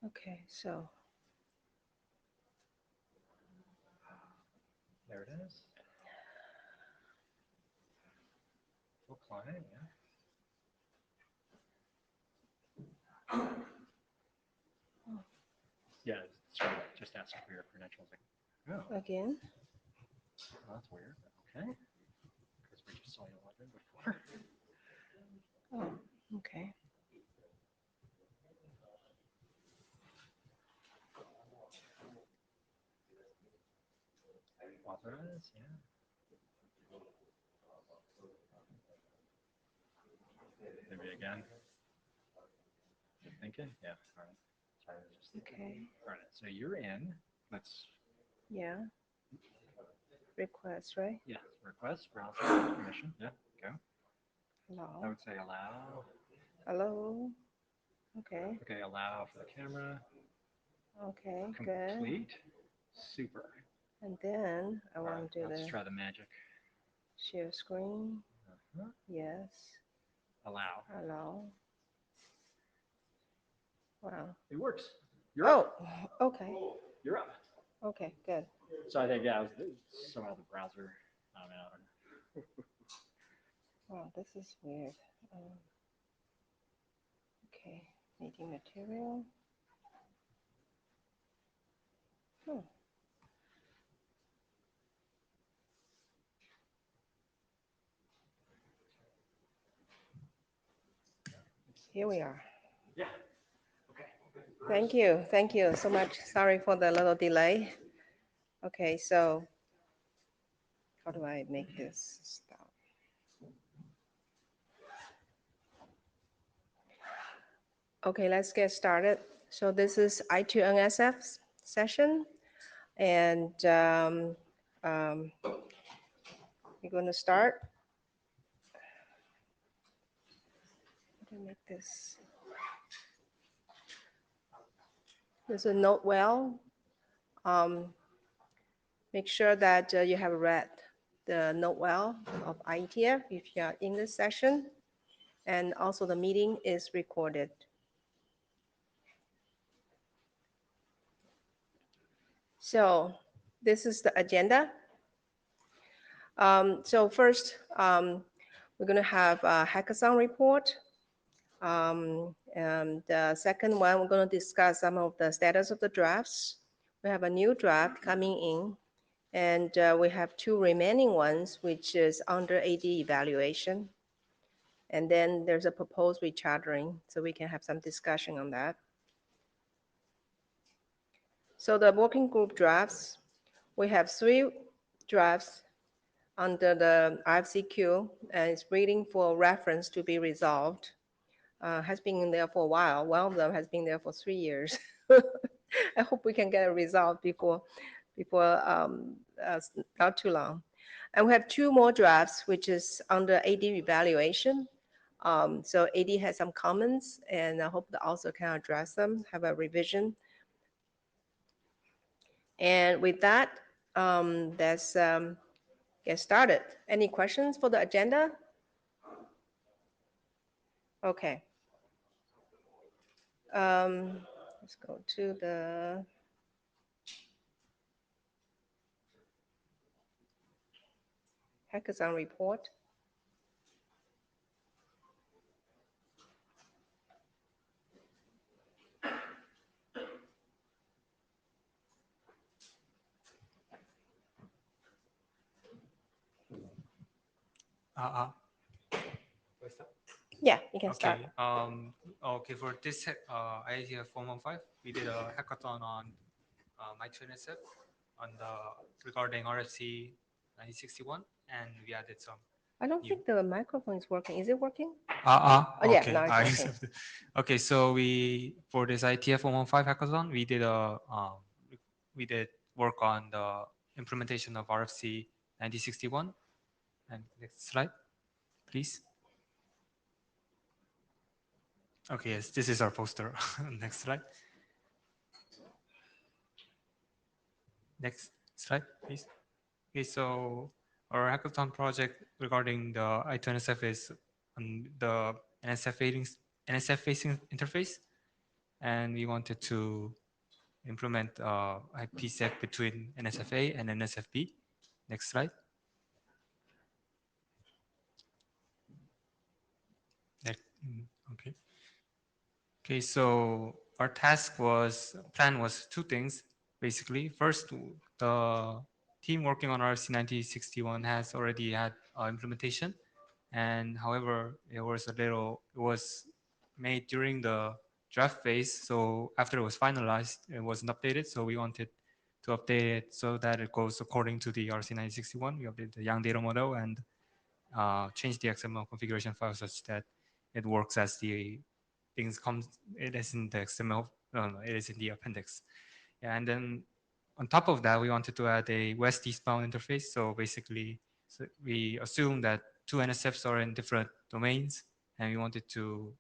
Okay, so There it is. Full client, yeah. Yeah, just asking for your credentials. Oh, again, that's weird. Okay. Because we just saw you log in before. oh, okay. Authorize, yeah. Maybe again. Thinking? Yeah. All right. Sorry, just Okay, all right. So you're in. Let's yeah, request, right? yeah. Request browser permission. Yeah. Go. I Hello, would say allow. hello, okay, Okay. Allow for the camera. okay, good. Complete. Super. And then I All right. want to do Let's the try the magic. share screen. Uh-huh. Yes, Allow. hello, wow. It works. You're Oh, up. okay, You're up. okay, good. So I think yeah, somehow the browser. I don't know. Wow, this is weird. Okay, meeting material. Hmm. Here we are. Yeah. Okay. Thank you so much. Sorry for the little delay. Okay, so how do I make this stop? Okay, let's get started. So this is I2NSF session, and we're going to start. How do I make this? There's a note well. Um, make sure that you have read the note well of IETF if you are in this session, and also the meeting is recorded. So this is the agenda. So first, we're going to have a hackathon report. And the second one, we're going to discuss some of the status of the drafts. We have a new draft coming in, and we have two remaining ones, which is under AD evaluation. And then there's a proposed rechartering, so we can have some discussion on that. So the working group drafts, we have 3 drafts under the RFCQ, and it's waiting for reference to be resolved. Has been in there for a while. One of them has been there for 3 years. I hope we can get a result before not too long. And we have 2 more drafts, which is under AD evaluation. So AD has some comments, and I hope the author can address them, have a revision. And with that, let's get started. Any questions for the agenda? Okay. Let's go to the hackathon report. Yeah, you can start. Okay. Okay. For this IETF 115, we did a hackathon on I2NSF on the regarding RFC 9061, and we added some. I don't think the microphone is working. Is it working? Oh, yeah, okay. now it's working. Okay. So we for this IETF 115 hackathon, we did work on the implementation of RFC 9061. And next slide, please. Okay, yes, this is our poster. Next slide. Next slide, please. Okay, so our hackathon project regarding the I2NSF is on the NSF facing interface. and we wanted to implement IPsec between NSFA and NSFB. Next slide. Okay. Okay, so our plan was two things, basically. First, the team working on RFC 9061 has already had implementation. And however, it was made during the draft phase. So after it was finalized, it wasn't updated. So we wanted to update it so that it goes according to the RFC 9061. We updated the Yang data model and change the XML configuration file such that it works as the things comes. It is in the XML. No, it is in the appendix. Yeah, and then on top of that, we wanted to add a west eastbound interface. So basically, we assume that two NSFs are in different domains, and we wanted to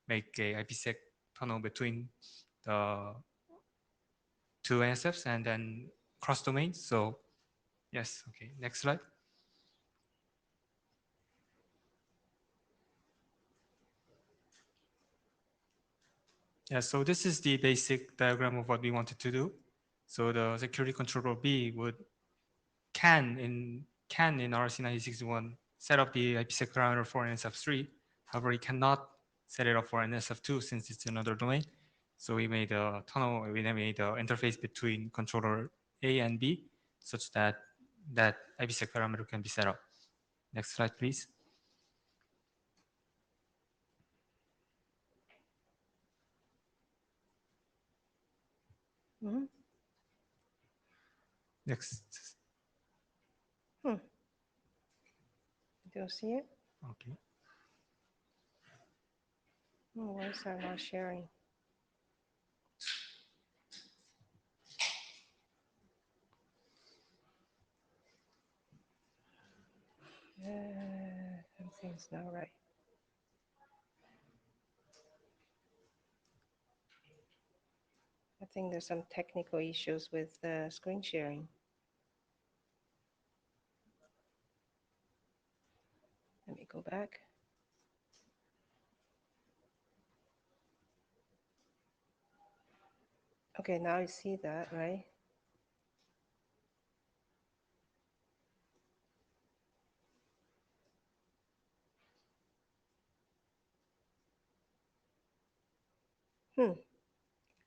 make a IPsec tunnel between the two NSFs and then cross domains. So yes, okay, next slide. Yeah, so this is the basic diagram of what we wanted to do. So the security controller B can in RC 9061 set up the IPsec parameter for NSF3. However, it cannot set it up for NSF2 since it's another domain. So we made a tunnel. We made an interface between controller A and B, such that that IPsec parameter can be set up. Next slide, please. Mhm. Next. Do you see it? Okay. Oh, why is that not sharing? Something's not right. I think there's some technical issues with the screen sharing. Let me go back. Okay, now you see that, right?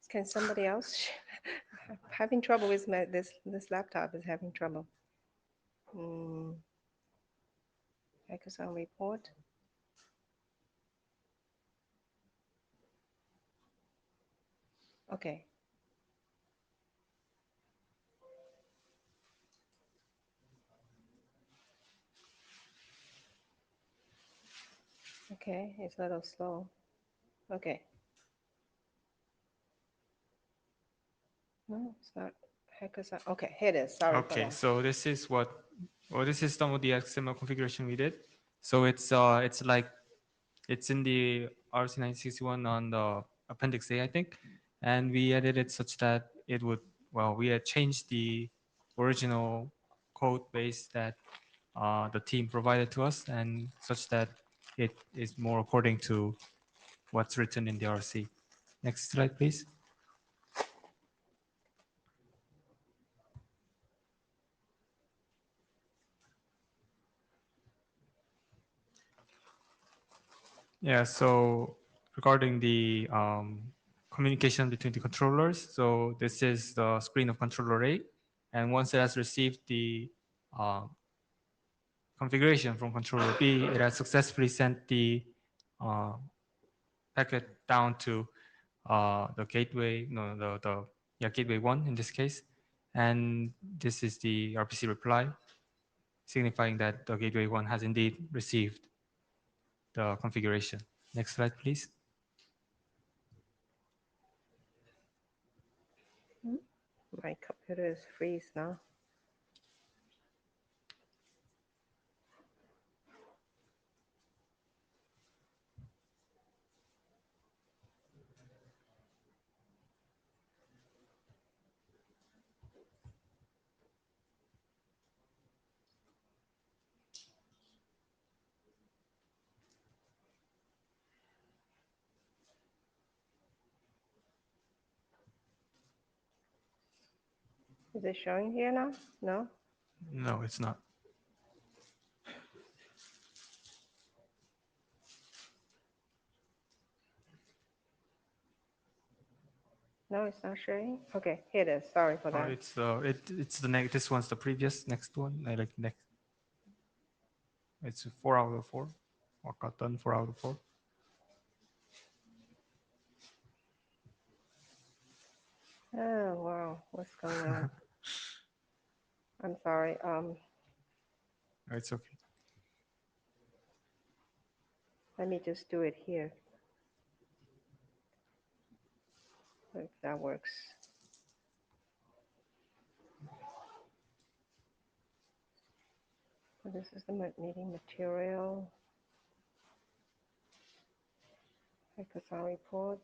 Can somebody else? Having trouble with this laptop is having trouble. Hackathon report. Okay. Okay, it's a little slow. Okay. No, it's not hackathon. Okay, here it is. Sorry for Okay, that. so this is this is some of the XML configuration we did. So it's like it's in the RC961 on the appendix A, I think, and we edited it such that it would we had changed the original code base that the team provided to us, and such that it is more according to what's written in the RC. Next slide, please. Yeah, so regarding the communication between the controllers, so this is the screen of controller A, and once it has received the configuration from controller B, it has successfully sent the uh, packet down to the gateway, no, gateway 1 in this case, and this is the RPC reply, signifying that the gateway 1 has indeed received the configuration. Next slide, please. My computer is freeze now. Is it showing here now? No? No, it's not. No, it's not showing? Okay, here it is. Sorry for Oh, that. it's the next. This one's the previous next one. I like next. It's 4 out of 4. Work got done 4 out of 4. Oh, wow. What's going on? I'm sorry. It's okay. Let me just do it here. If that works. So this is the meeting material. Hackathon report.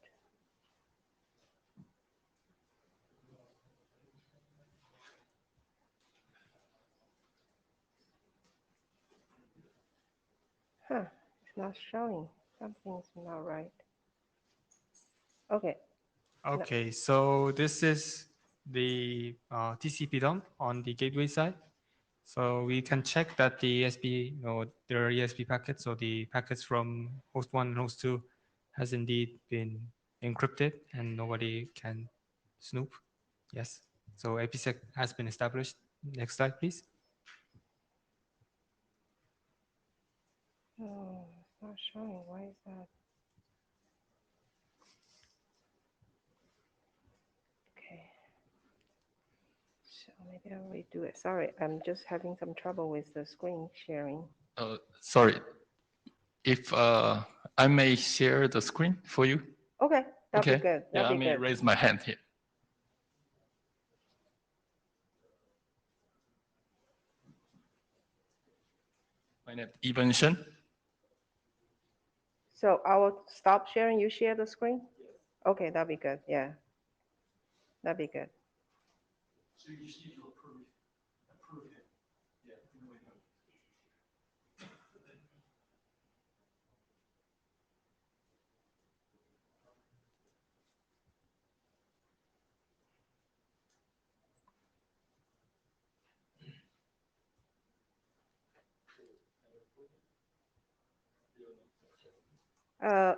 Huh, it's not showing. Something's not right. Okay. Okay, so this is the TCP dump on the gateway side. So we can check that the ESP, there are ESP packets, so the packets from host 1 and host 2 has indeed been encrypted and nobody can snoop. Yes. So IPsec has been established. Next slide, please. Oh, it's not showing. Why is that? Okay. So maybe I'll redo it. Sorry, I'm just having some trouble with the screen sharing. Sorry, if I may share the screen for you. Okay, that'll Okay. be good. Yeah, That'll I be may good. raise my hand here. My name is Ivan Shen. So I will stop sharing. You share the screen? Okay, that'll be good. Yeah. That'd be good. So you just need to approve it. Yeah.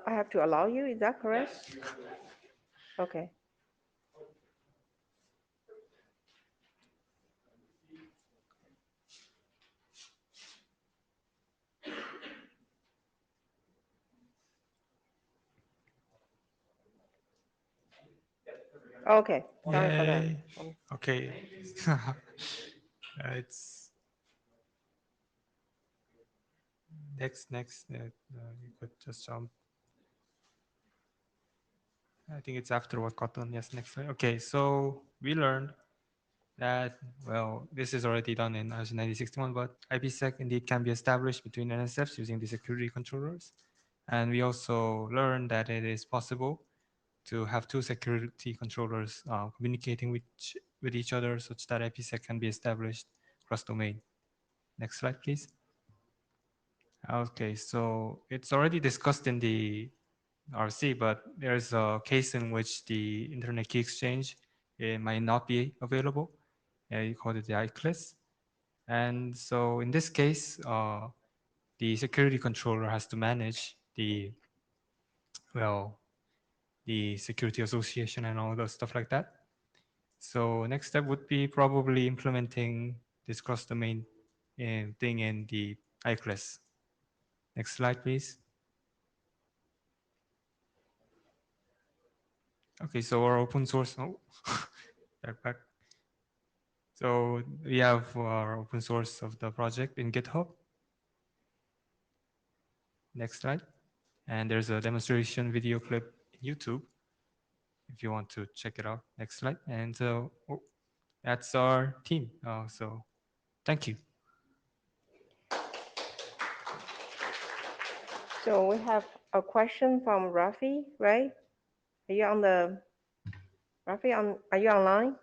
I have to allow you. Is that correct? Yes, you have to. Okay. Okay. Sorry for that. Yay. Okay. It's next. You could just jump. I think it's after what got done. Yes, next slide. Okay, so we learned that, well, this is already done in version 9061, but IPsec indeed can be established between NSFs using the security controllers. And we also learned that it is possible to have two security controllers communicating with each other such that IPsec can be established cross-domain. Next slide, please. Okay, so it's already discussed in the RC, but there's a case in which the internet key exchange might not be available. You call it the ICLES. And so in this case, the security controller has to manage the security association and all the stuff like that. So next step would be probably implementing this cross-domain thing in the ICLES. Next slide, please. Okay, so our open source, back. So we have our open source of the project in GitHub. Next slide. And there's a demonstration video clip in YouTube if you want to check it out. Next slide. And so that's our team. So thank you. So we have a question from Rafi, right? Are you on the, Rafi, are you online?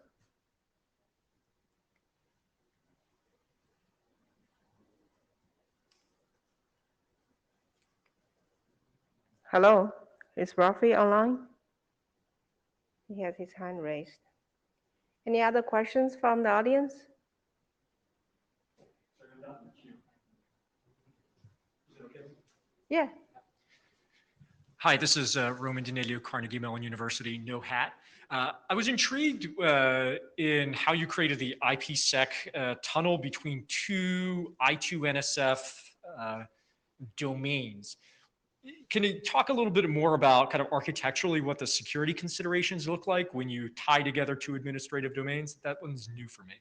Hello, is Rafi online? He has his hand raised. Any other questions from the audience? Yeah. Hi, this is Roman Danilio, Carnegie Mellon University, no hat. I was intrigued in how you created the IPsec tunnel between two I2NSF domains. Can you talk a little bit more about kind of architecturally what the security considerations look like when you tie together two administrative domains? That one's new for me.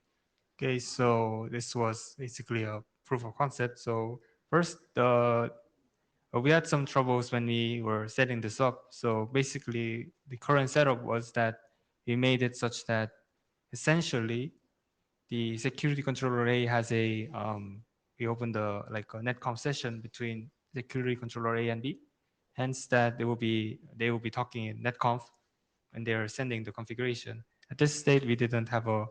Okay, so this was basically a proof of concept. So first, we had some troubles when we were setting this up. So basically, the current setup was that we made it such that essentially the security controller A has we opened a netcom session between security controller A and B. Hence that they will be talking in netconf when they're sending the configuration. At this state, we didn't have a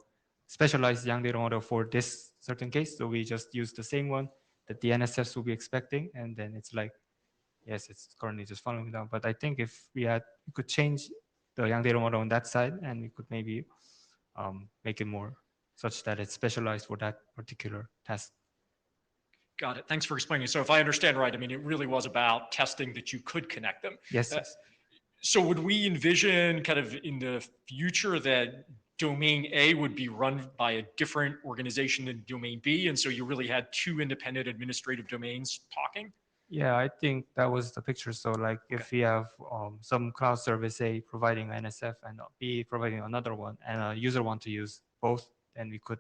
specialized Yang data model for this certain case. So we just used the same one that the NSFs will be expecting. And then it's like, yes, it's currently just following down. But I think if we could change the Yang data model on that side, and we could maybe make it more such that it's specialized for that particular task. Got it. Thanks for explaining. So if I understand right, I mean, it really was about testing that you could connect them. Yes. Yes. So would we envision kind of in the future that domain A would be run by a different organization than domain B? And so you really had two independent administrative domains talking? Yeah, I think that was the picture. So like if we have some cloud service A providing NSF and B providing another one, and a user want to use both, then we could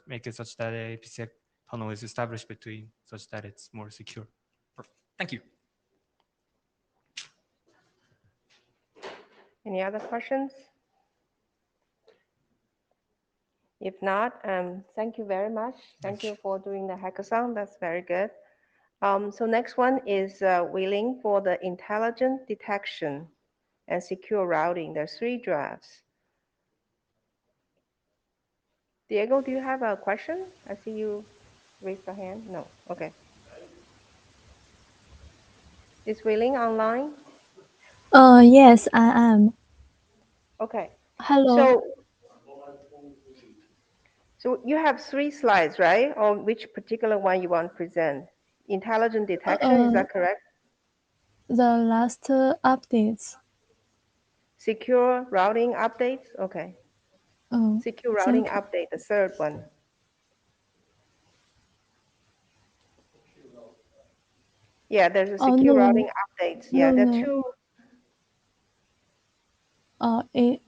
make it such that a PCI tunnel is established between such that it's more secure. Perfect. Thank you. Any other questions? If not, thank you very much. Thank you for doing the hackathon. That's very good. So next one is Wheeling for the intelligent detection and secure routing. There's 3 drafts. Diego, do you have a question? I see you raised your hand. No. Okay. Is Wheeling online? Yes, I am. Okay. Hello. So you have 3 slides, right? Or which particular one you want to present? Intelligent detection, is that correct? The last updates. Secure routing updates? Okay. Oh, Secure routing update, the 3rd one. Yeah, there's a secure routing updates. Yeah, there are 2.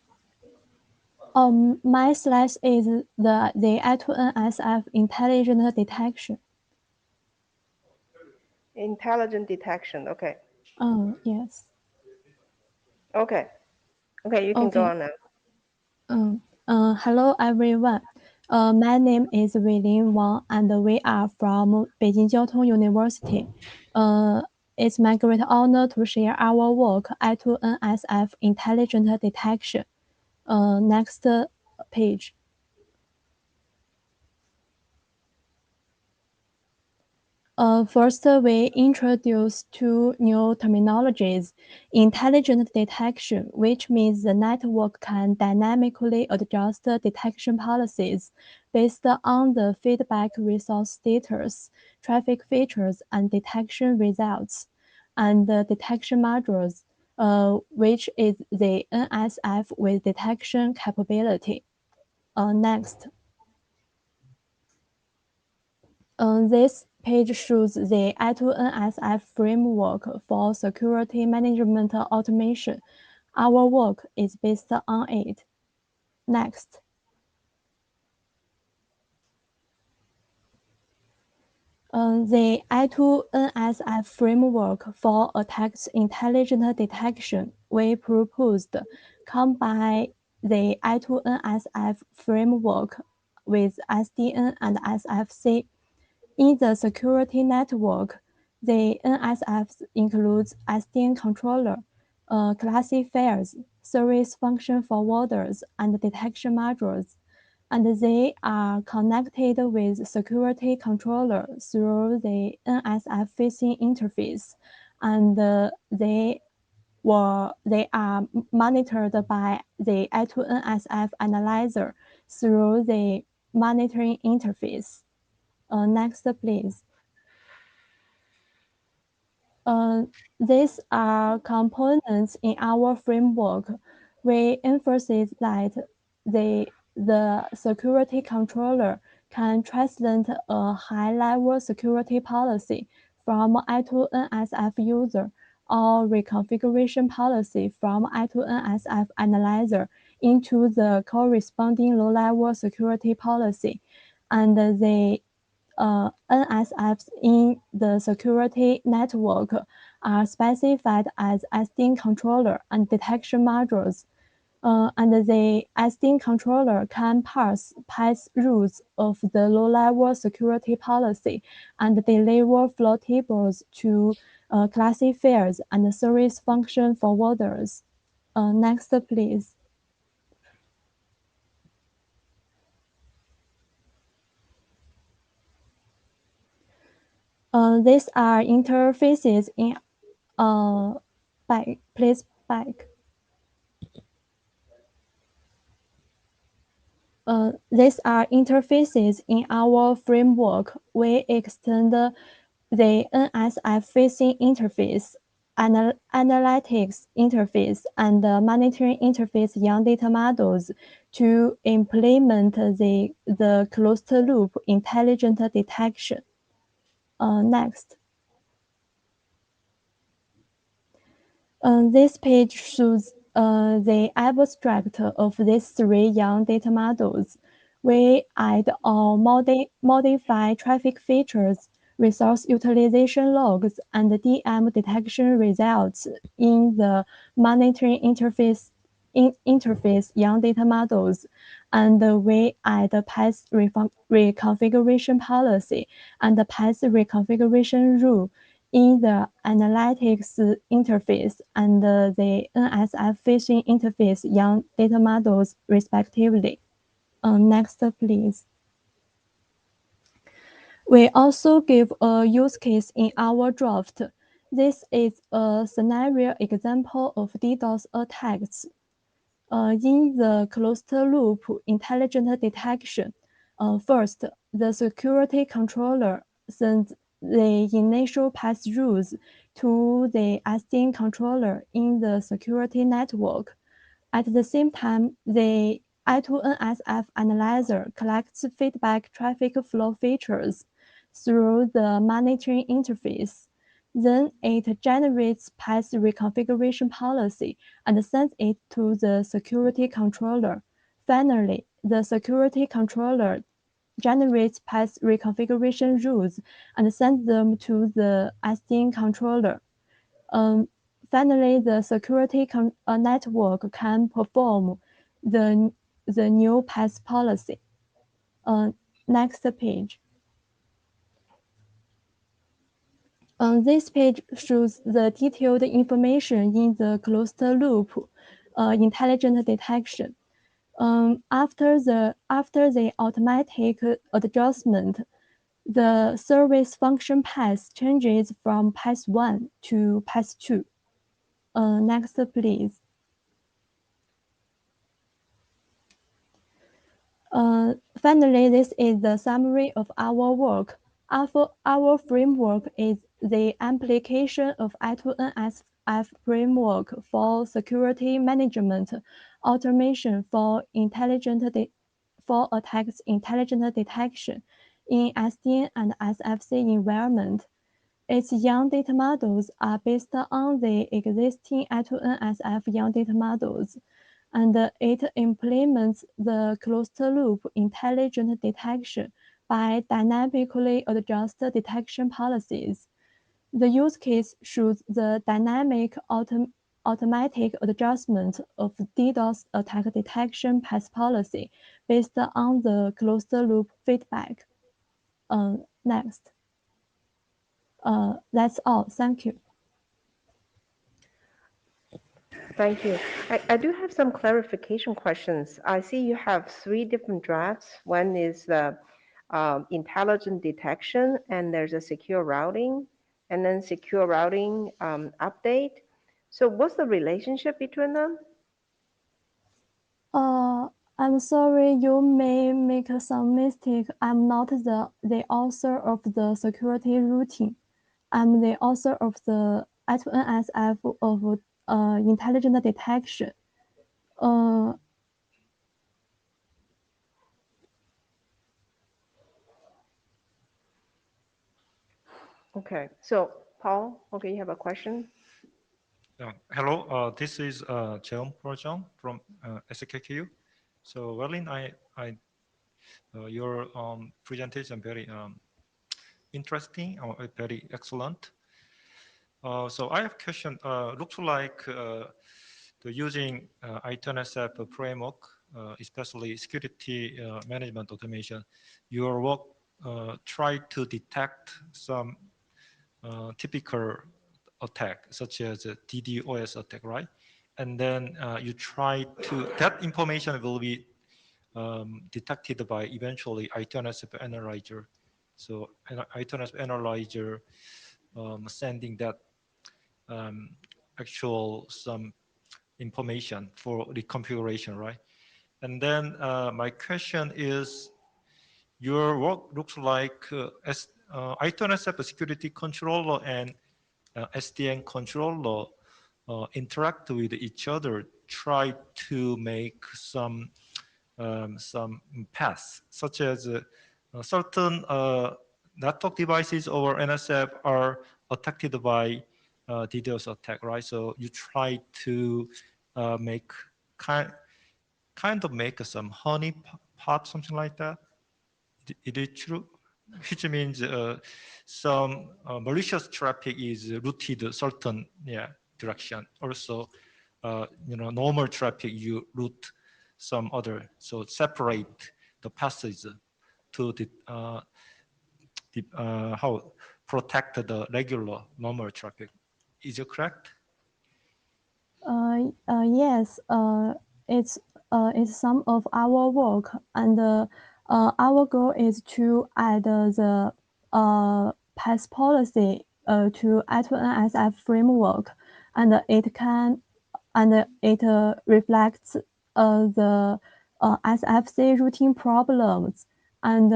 My slide is the I2NSF intelligent detection. Intelligent detection, okay. Oh, yes. Okay. Okay, you can go on now. Hello, everyone. My name is Weilin Wang, and we are from Beijing Jiaotong University. It's my great honor to share our work, I2NSF intelligent detection. Next page. First, we introduce 2 new terminologies: intelligent detection, which means the network can dynamically adjust detection policies based on the feedback resource status, traffic features, and detection results, and the detection modules, which is the NSF with detection capability. Next. This page shows the I2NSF framework for security management automation. Our work is based on it. Next. The I2NSF framework for attacks intelligent detection we proposed combine the I2NSF framework with SDN and SFC. In the security network, the NSF includes SDN controller, classifiers, service function forwarders, and detection modules, and they are connected with security controller through the NSF-facing interface, and they are monitored by the I2NSF analyzer through the monitoring interface. Next, please. These are components in our framework. We emphasize that the security controller can translate a high-level security policy from I2NSF user or reconfiguration policy from I2NSF analyzer into the corresponding low-level security policy, and the NSFs in the security network are specified as SD controller and detection modules. And the SD controller can pass rules of the low-level security policy and deliver flow tables to classifiers and service function forwarders. Next, please. These are interfaces in please back. These are interfaces in our framework. We extend the NSF-facing interface, analytics interface, and monitoring interface young data models to implement the closed-loop intelligent detection. Next. This page shows the abstract of these three young data models. We add or modify traffic features, resource utilization logs, and DM detection results in the monitoring interface young data models, and we add path reconfiguration policy and path reconfiguration rule in the analytics interface and the NSF-facing interface young data models, respectively. Next, please. We also give a use case in our draft. This is a scenario example of DDoS attacks. In the closed-loop intelligent detection, first, the security controller sends the initial path rules to the SD controller in the security network. At the same time, the I2NSF analyzer collects feedback traffic flow features through the monitoring interface. Then it generates path reconfiguration policy and sends it to the security controller. Finally, the security controller generates path reconfiguration rules and sends them to the SD controller. Finally, the security network can perform the new path policy. Next page. This page shows the detailed information in the closed-loop intelligent detection. After the automatic adjustment, the service function path changes from path 1 to path 2. Next, please. Finally, this is the summary of our work. Our framework is the application of I2NSF framework for security management, automation for attacks intelligent detection in SDN and SFC environment. Its young data models are based on the existing I2NSF young data models, and it implements the closed-loop intelligent detection by dynamically adjusted detection policies. The use case shows the dynamic automatic adjustment of DDoS attack detection path policy based on the closed-loop feedback. Next. That's all. Thank you. Thank you. I do have some clarification questions. I see you have 3 different drafts. One is the intelligent detection, and there's a secure routing, and then secure routing update. So what's the relationship between them? I'm sorry, you may make some mistake. I'm not the author of the security routine. I'm the author of the I2NSF of intelligent detection. Okay, so Paul, okay, you have a question? Hello, this is Jeong Projong from SKKU. So, Werlin, your presentation very interesting, very excellent. So I have a question. Looks like the using I2NSF framework, especially security management automation, your work try to detect some typical attack, such as a DDoS attack, right? And then you try to, that information will be detected by eventually I2NSF analyzer. So I2NSF analyzer sending that actual some information for the configuration, right? And then my question is, your work looks like as I2NSF security controller and SDN controller interact with each other, try to make some paths, such as certain network devices over NSF are attacked by DDoS attack, right? So you try to make kind of make some honey pot, something like that. It is true, which means some malicious traffic is routed certain direction. Also, normal traffic you route some other, so separate the passage to the how protect the regular normal traffic. Is it correct? Yes, it's some of our work, and our goal is to add the pass policy to I2NSF framework, and it reflects the SFC routing problems, and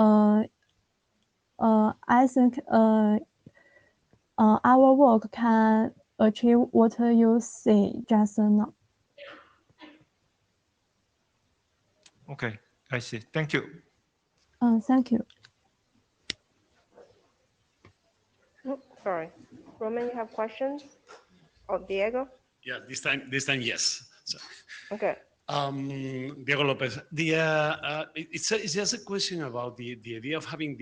I think our work can achieve what you say just now. Okay, I see. Thank you. Thank you. Oh, sorry. Roman, you have questions? Oh, Diego? Yeah, this time, yes. So, Okay. Diego Lopez, it's just a question about the idea of having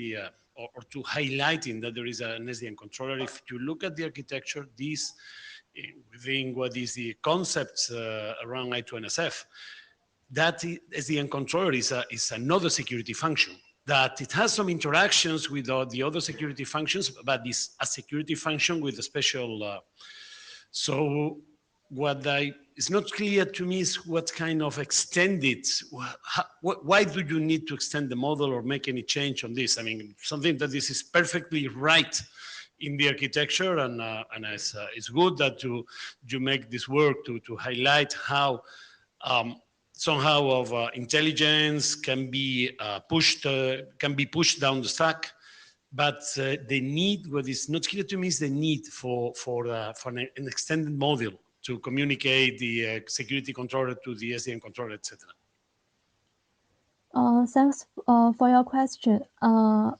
or to highlighting that there is an SDN controller. If you look at the architecture, this within what is the concepts around I2NSF, that SDN controller is another security function, that it has some interactions with the other security functions, but it's a security function with a special, so what is not clear to me is what kind of extended, why do you need to extend the model or make any change on this? I mean, something that this is perfectly right in the architecture, and it's good that you make this work to highlight how somehow of intelligence can be pushed down the stack. But the need, what is not clear to me, is the need for an extended model to communicate the security controller to the SDN controller, etc. Thanks for your question. I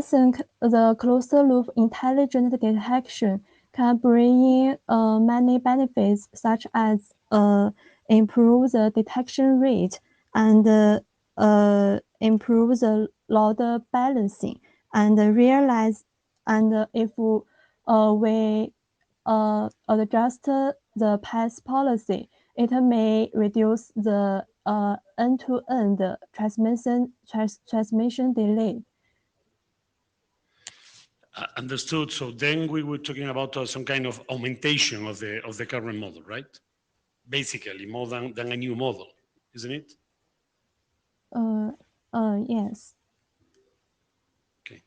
think the closed-loop intelligent detection can bring in many benefits, such as improve the detection rate and improve the load balancing, and realize, and if we adjust the pass policy, it may reduce the end-to-end transmission delay. Understood. So then we were talking about some kind of augmentation of the current model, right? Basically, more than a new model, isn't it? Yes. Okay.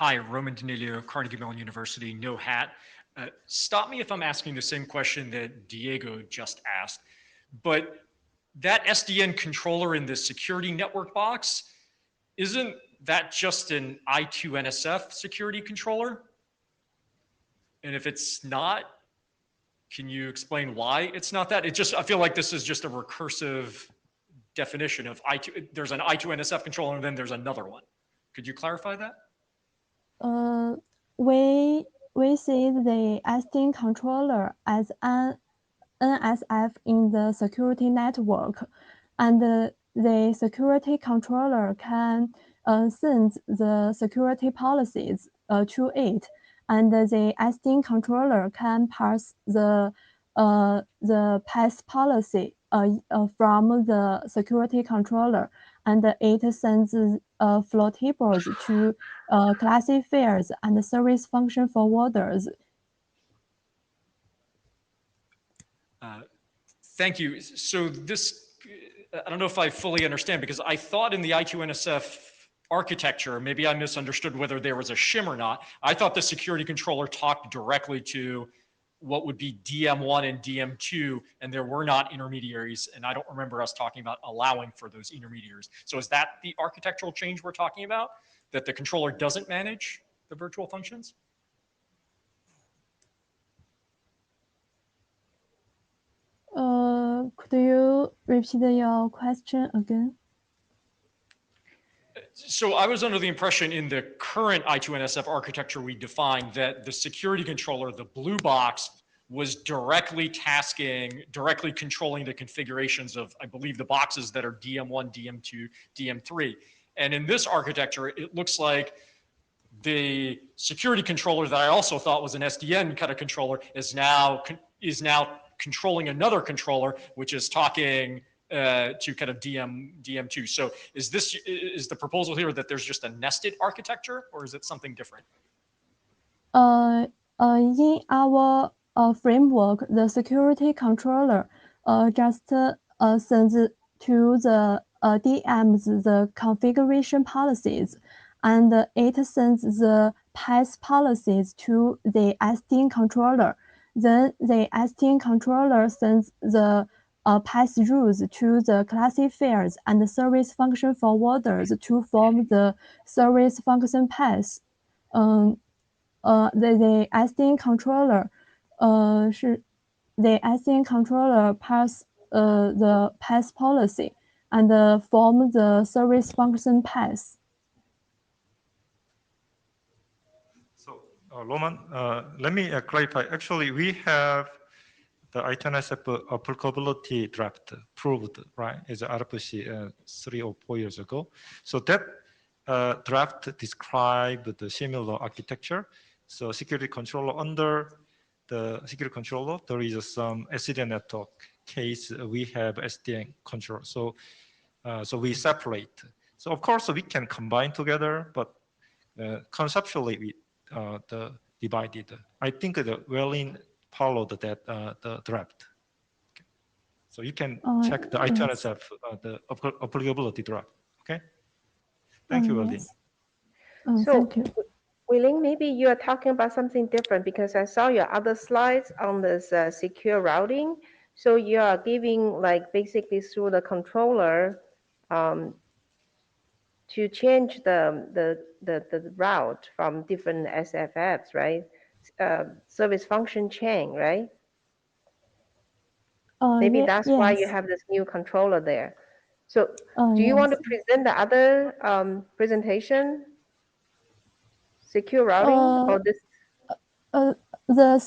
Hi, Roman Danilio, Carnegie Mellon University, no hat. Stop me if I'm asking the same question that Diego just asked, but that SDN controller in the security network box, isn't that just an I2NSF security controller? And if it's not, can you explain why it's not that? I feel like this is just a recursive definition of I2. There's an I2NSF controller and then there's another one. Could you clarify that? We see the SDN controller as an NSF in the security network, and the security controller can send the security policies to it, and the SDN controller can pass the pass policy from the security controller, and it sends flow tables to classifiers and service function forwarders. Thank you. So this, I don't know if I fully understand, because I thought in the I2NSF architecture, maybe I misunderstood whether there was a shim or not. I thought the security controller talked directly to what would be DM1 and DM2, and there were not intermediaries. And I don't remember us talking about allowing for those intermediaries. So is that the architectural change we're talking about? That the controller doesn't manage the virtual functions? Could you repeat your question again? So I was under the impression in the current I2NSF architecture we defined that the security controller, the blue box, was directly controlling the configurations of, I believe, the boxes that are DM1, DM2, DM3. And in this architecture, it looks like the security controller that I also thought was an SDN kind of controller is now controlling another controller, which is talking to kind of DM2. So is the proposal here that there's just a nested architecture, or is it something different? In our framework, the security controller just sends to the DMs the configuration policies, and it sends the pass policies to the SDN controller. Then the SDN controller sends the pass rules to the classifiers and the service function forwarders to form the service function pass. The SDN controller the SDN controller pass the pass policy and form the service function pass. So, Roman, let me clarify. Actually, we have the I2NSF applicability draft approved, right, as RFC 3 or 4 years ago. So that draft described the similar architecture. So security controller, under the security controller, there is some SDN network case. We have SDN control. So we separate. So of course we can combine together, but conceptually we divided. I think the Welling followed that the draft. Okay. So you can check the I2NSF the applicability draft. Okay. Thank you, Welling. Yes. So, Thank you. Wei-Ling, maybe you are talking about something different, because I saw your other slides on this secure routing. So you are giving, like, basically through the controller to change the route from different SFFs, right? Service function chain, right? Maybe that's why you have this new controller there. So do you want to present the other presentation? Secure routing or this? The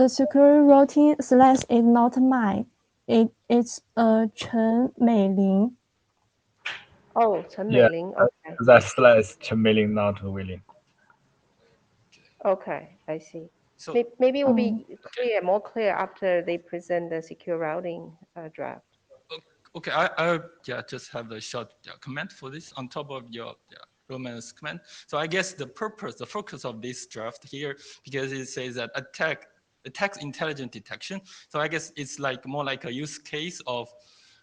secure routing slash is not mine. It's Chen Meiling. Oh, Chen Meiling. Okay. That slash Chen Meiling, not Willing. Okay, I see. So Maybe it will be more clear after they present the secure routing draft. Okay, I just have a short comment for this on top of your Roman's comment. So I guess the focus of this draft here, because it says that attack intelligent detection. So I guess it's like more like a use case of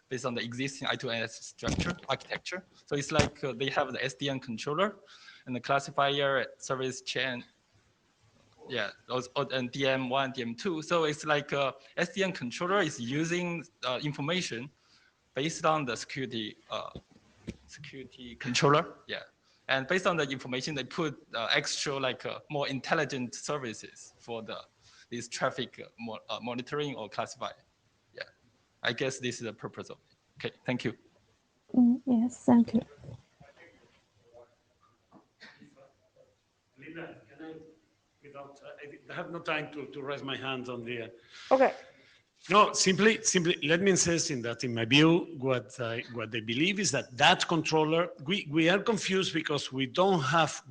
based on the existing I2NS structure architecture. So it's like they have the SDN controller, and the classifier service chain. Yeah, those and DM1, DM2. So it's like SDN controller is using information based on the security controller. Yeah, and based on the information, they put extra like more intelligent services for this traffic monitoring or classify. Yeah, I guess this is the purpose of it. Okay, thank you. Yes, thank you. Linda, can I, without, I have no time to raise my hand on the. Okay. No, simply, let me insist in that, in my view, what they believe is that controller, we are confused because we don't have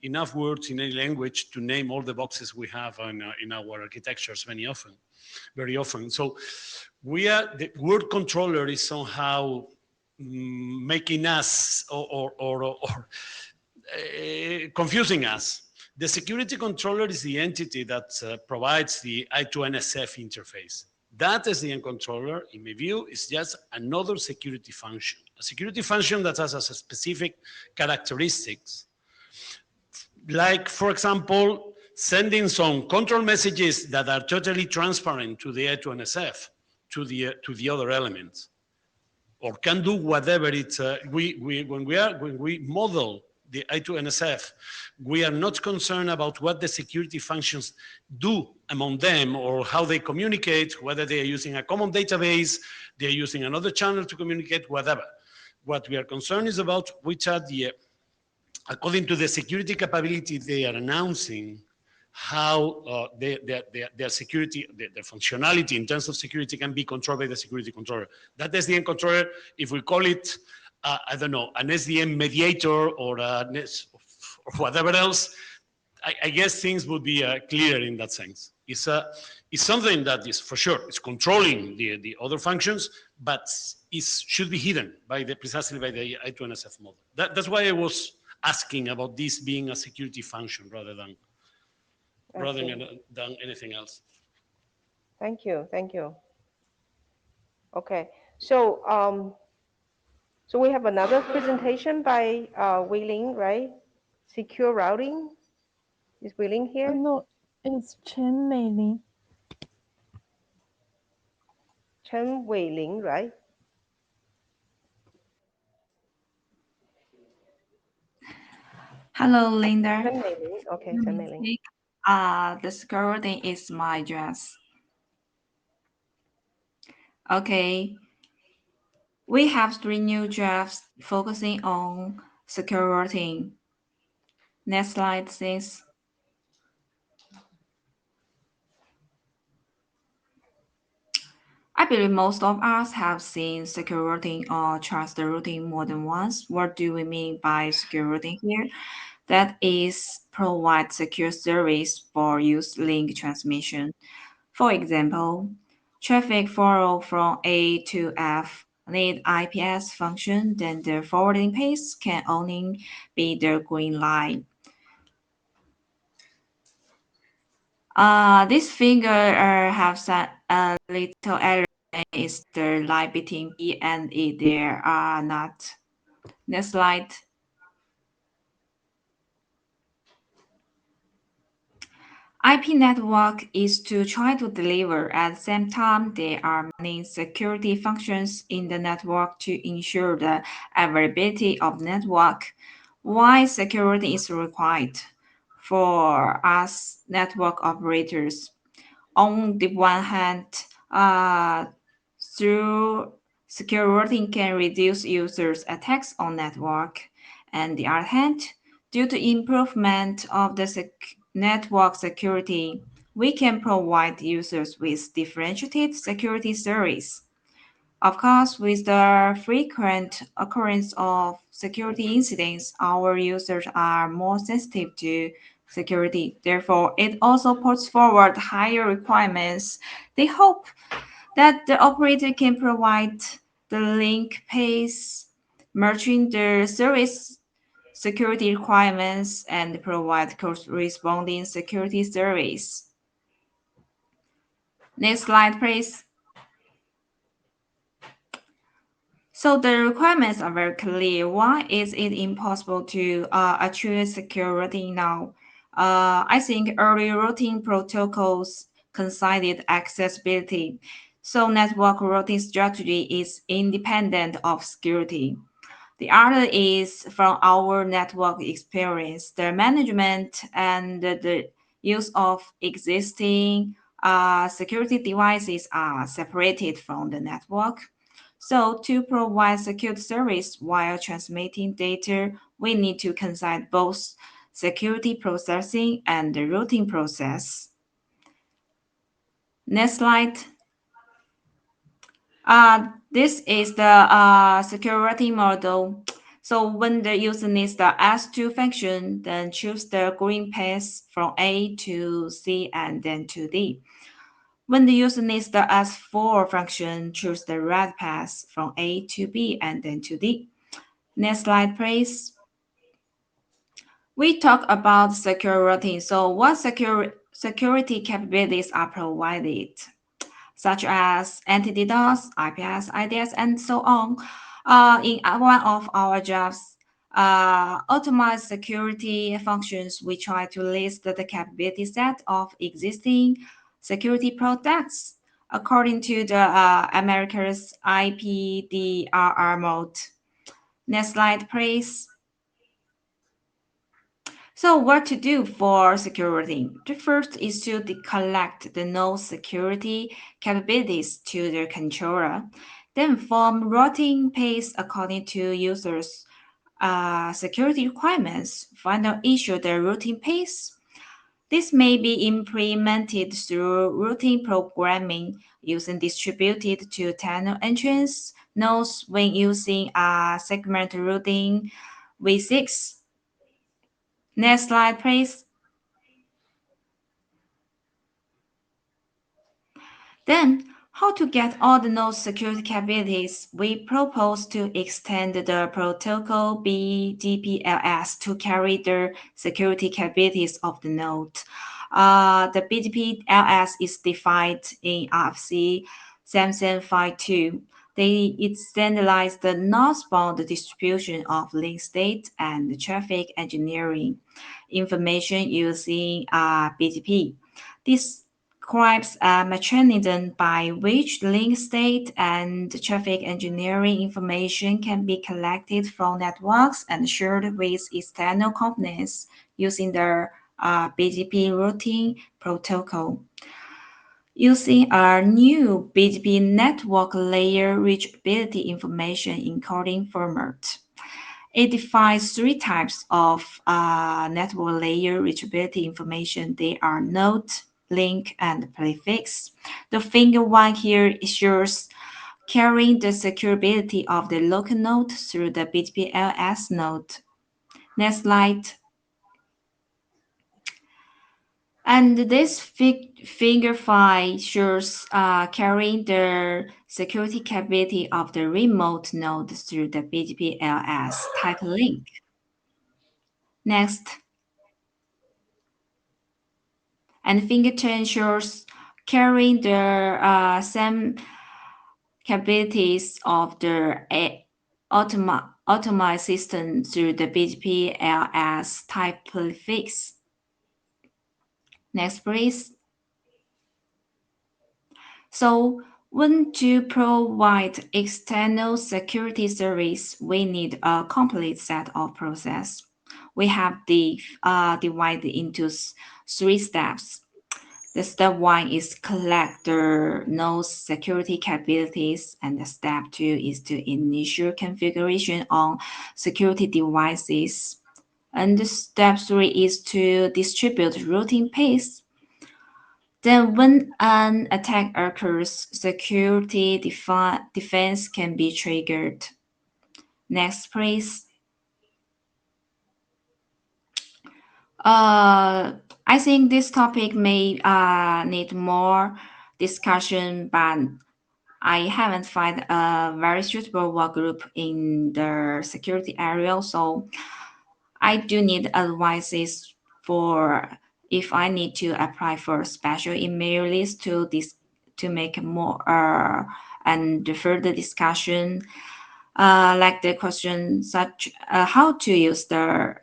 enough words in any language to name all the boxes we have in our architectures very often. So the word controller is somehow making us or confusing us. The security controller is the entity that provides the I2NSF interface. That SDN controller, in my view, is just another security function. A security function that has a specific characteristics. Like, for example, sending some control messages that are totally transparent to the I2NSF, to the other elements, or can do whatever it's. When we model the I2NSF, we are not concerned about what the security functions do among them or how they communicate, whether they are using a common database, they are using another channel to communicate, whatever. What we are concerned is about which are according to the security capability they are announcing, how their security, their functionality in terms of security can be controlled by the security controller. That SDN controller, if we call it, I don't know, an SDN mediator or whatever else, I guess things would be clear in that sense. It's something that is for sure, it's controlling the other functions, but it should be hidden precisely by the I2NSF model. That's why I was asking about this being a security function rather than anything else. Thank you. Okay, so so we have another presentation by Wei Ling, right? Secure routing. Is Wei Ling here? No, it's Chen Meiling. Chen Wei Ling, right? Hello, Linda. Chen Mei Ling. Okay, Chen Mei Ling. The security is my address. Okay. We have 3 new drafts focusing on secure routing. Next slide, please. I believe most of us have seen secure routing or trusted routing more than once. What do we mean by secure routing here? That is, provide secure service for use link transmission. For example, traffic flow from A to F need IPS function, then the forwarding pace can only be the green line. This figure has a little error. Is the line between B and E there are not. Next slide. IP network is to try to deliver at the same time there are many security functions in the network to ensure the availability of network. Why security is required for us network operators? On the one hand, through secure routing can reduce users' attacks on network. And the other hand, due to improvement of the network security, we can provide users with differentiated security service. Of course, with the frequent occurrence of security incidents, our users are more sensitive to security. Therefore, it also puts forward higher requirements. They hope that the operator can provide the link pace, matching the service security requirements, and provide corresponding security service. Next slide, please. So the requirements are very clear. Why is it impossible to achieve secure routing now? I think early routing protocols considered accessibility. So network routing strategy is independent of security. The other is from our network experience, the management and the use of existing security devices are separated from the network. So to provide secure service while transmitting data, we need to consider both security processing and the routing process. Next slide. This is the security model. So when the user needs the S2 function, then choose the green path from A to C and then to D. When the user needs the S4 function, choose the red path from A to B and then to D. Next slide, please. We talk about secure routing. So what security capabilities are provided, such as anti-DDoS, IPS, IDS, and so on. In one of our jobs, automate security functions, we try to list the capability set of existing security products according to the America's IPDRR mode. Next slide, please. So what to do for security? The first is to collect the node security capabilities to the controller, then form routing paths according to users' security requirements. Final issue the routing paths. This may be implemented through routing programming using distributed to tunnel entrance nodes when using segment routing v6. Next slide, please. Then, how to get all the node security capabilities? We propose to extend the protocol BGPLS to carry the security capabilities of the node. The BGPLS is defined in RFC 7752. It standardizes the northbound distribution of link state and traffic engineering information using BGP. This describes a mechanism by which link state and traffic engineering information can be collected from networks and shared with external components using the BGP routing protocol. Using a new BGP network layer reachability information encoding format. It defines three types of network layer reachability information. They are node, link, and prefix. The finger one here shows carrying the securability of the local node through the BGP-LS node. Next slide. And this finger 5 shows carrying the security capability of the remote node through the BGP-LS type link. Next. And finger 10 shows carrying the same capabilities of the automate system through the BGP-LS type prefix. Next, please. So when to provide external security service, we need a complete set of process. We have divided into three steps. The step 1 is collect the node security capabilities, and the step 2 is to initial configuration on security devices. And the step 3 is to distribute routing paths. Then when an attack occurs, security defense can be triggered. Next, please. I think this topic may need more discussion, but I haven't found a very suitable work group in the security area, so I do need advices for if I need to apply for special email list to make more and further discussion. like the question such how to use the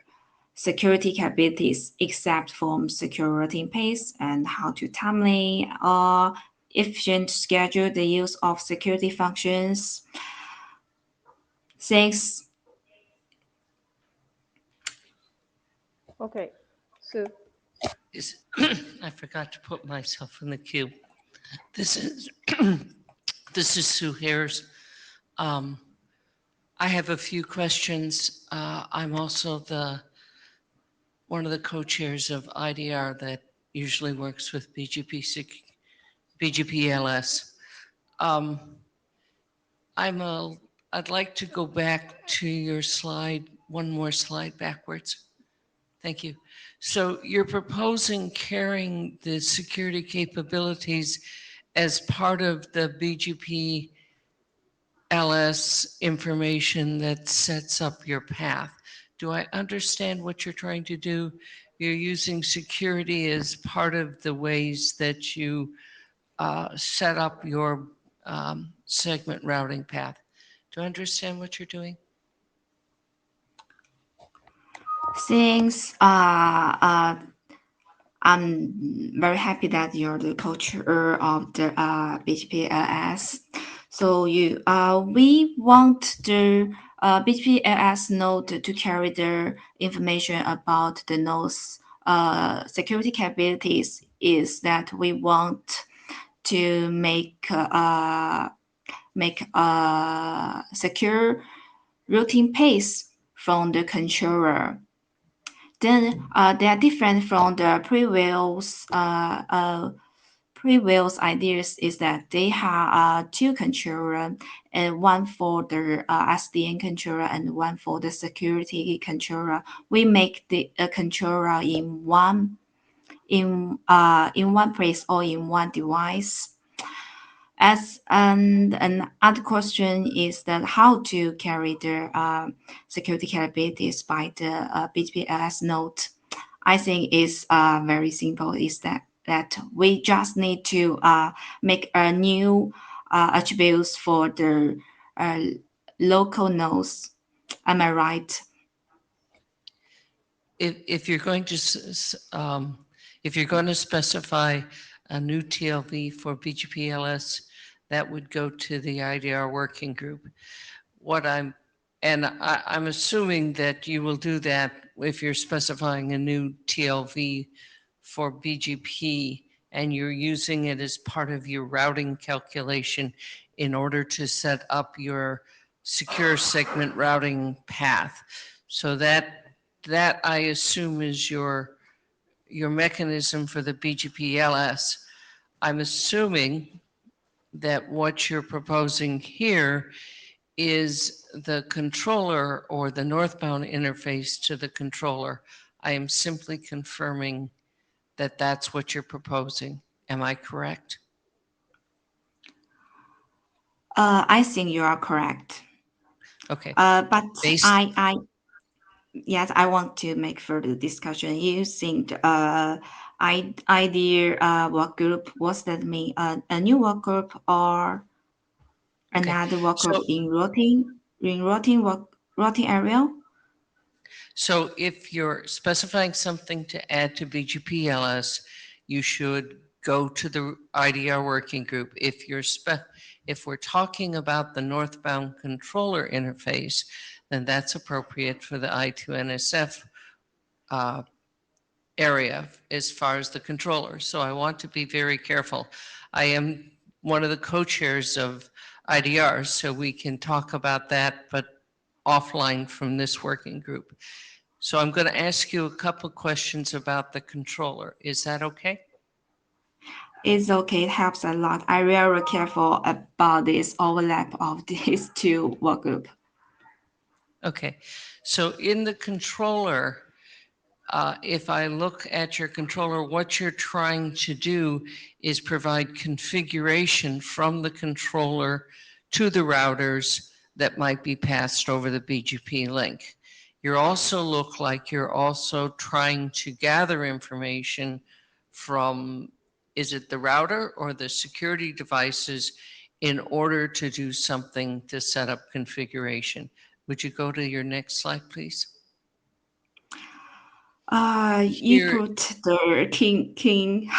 security capabilities except from secure routing pace, and how to timely or efficient schedule the use of security functions. Thanks. Okay, so I forgot to put myself in the queue. This is this is Sue Harris. I have a few questions. I'm also one of the co-chairs of IDR that usually works with BGPLS. I'd like to go back to your slide, one more slide backwards. Thank you. So you're proposing carrying the security capabilities as part of the BGPLS information that sets up your path. Do I understand what you're trying to do? You're using security as part of the ways that you set up your segment routing path. Do I understand what you're doing? Thanks. I'm very happy that you're the co-chair of the BGPLS. So we want the BGPLS node to carry the information about the node's security capabilities. Is that we want to make secure routing pace from the controller. Then they are different from the previous ideas is that they have two controller, and one for the SDN controller and one for the security controller. We make the controller in one place or in one device. As another question is that how to carry the security capabilities by the BGPLS node. I think it's very simple. Is that we just need to make a new attributes for the local nodes. Am I right? If you're going to specify a new TLV for BGPLS, that would go to the IDR working group. I'm assuming that you will do that if you're specifying a new TLV for BGP and you're using it as part of your routing calculation in order to set up your secure segment routing path. So that I assume is your mechanism for the BGPLS. I'm assuming that what you're proposing here is the controller or the northbound interface to the controller. I am simply confirming that that's what you're proposing. Am I correct? I think you are correct. Okay. But yes, I want to make further discussion using the idea work group. What's that mean? A new work group or another work group in routing area? So if you're specifying something to add to BGPLS, you should go to the IDR working group. If we're talking about the northbound controller interface, then that's appropriate for the I2NSF area as far as the controller. So I want to be very careful. I am one of the co-chairs of IDR, so we can talk about that, but offline from this working group. So I'm going to ask you a couple questions about the controller. Is that okay? It's okay. It helps a lot. I'm very careful about this overlap of these two work groups. Okay. So in the controller, if I look at your controller, what you're trying to do is provide configuration from the controller to the routers that might be passed over the BGP link. You also look like you're also trying to gather information from, is it the router or the security devices in order to do something to set up configuration. Would you go to your next slide, please? You Here- put the king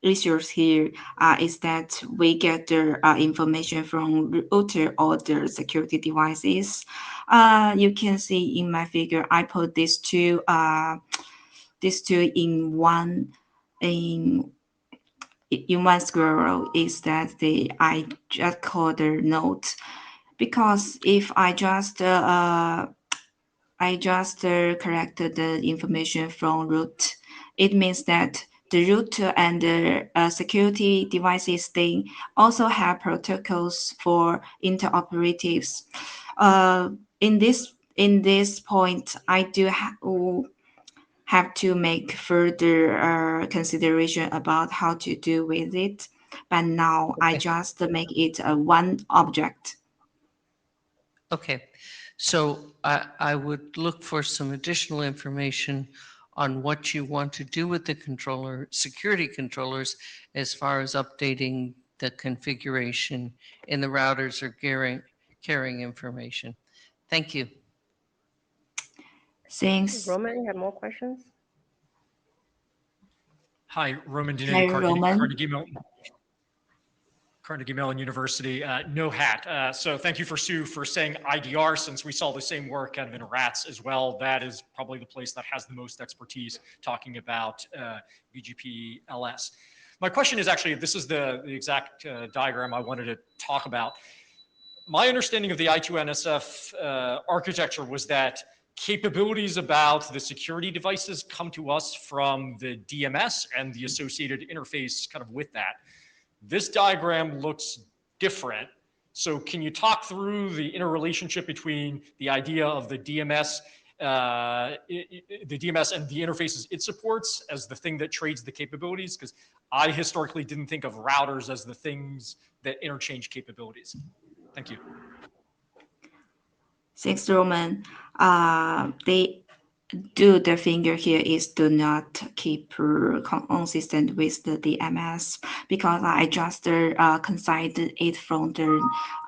issues here is that we get the information from router or the security devices. You can see in my figure, I put these two in one squirrel. Is that I just call the note, because if I just corrected the information from root, it means that the root and the security devices, they also have protocols for interoperatives. In this point, I do have to make further consideration about how to do with it. But now I just make it a one object. Okay, so I would look for some additional information on what you want to do with the controller, security controllers, as far as updating the configuration in the routers or carrying information. Thank you. Thanks. Roman, you have more questions? Hi, Roman Hi, Dinelli, Roman. Carnegie Mellon University, no hat. So thank you for Sue for saying IDR, since we saw the same work kind of in rats as well. That is probably the place that has the most expertise talking about BGP LS. My question is actually, this is the exact diagram I wanted to talk about. My understanding of the I2NSF architecture was that capabilities about the security devices come to us from the DMS and the associated interface kind of with that. This diagram looks different. So can you talk through the interrelationship between the idea of the DMS and the interfaces it supports as the thing that trades the capabilities? Because I historically didn't think of routers as the things that interchange capabilities. Thank you. Thanks, Roman. The finger here is do not keep consistent with the DMS, because I just considered it from the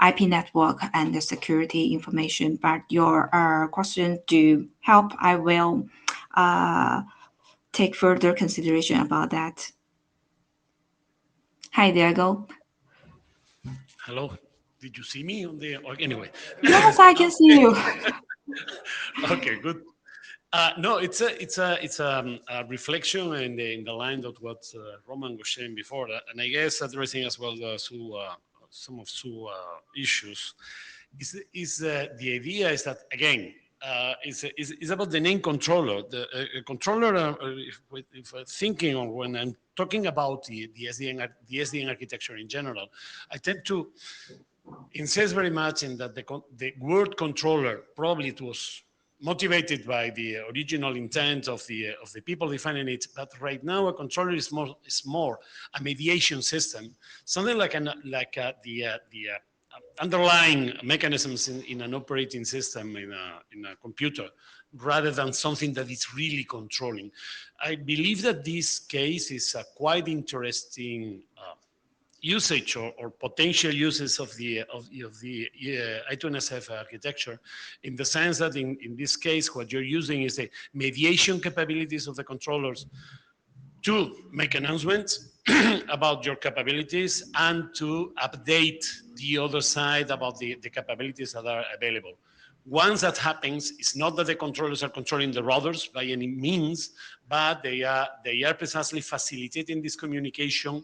IP network and the security information. But your question to help, I will take further consideration about that. Hi, Diego. Hello. Did you see me on the? Anyway. Yes, I can see you. Okay, good. No, it's a reflection in the line of what Roman was saying before, and I guess addressing as well some of Sue's issues. Is the idea is that again is about the name controller. The controller, if thinking or when I'm talking about the SDN architecture in general, I tend to insist very much in that the word controller probably it was motivated by the original intent of the people defining it, but right now a controller is more a mediation system, something like the underlying mechanisms in an operating system in a computer, rather than something that is really controlling. I believe that this case is a quite interesting usage or potential uses of the I2NSF architecture, in the sense that in this case, what you're using is the mediation capabilities of the controllers to make announcements about your capabilities and to update the other side about the capabilities that are available. Once that happens, it's not that the controllers are controlling the routers by any means, but they are precisely facilitating this communication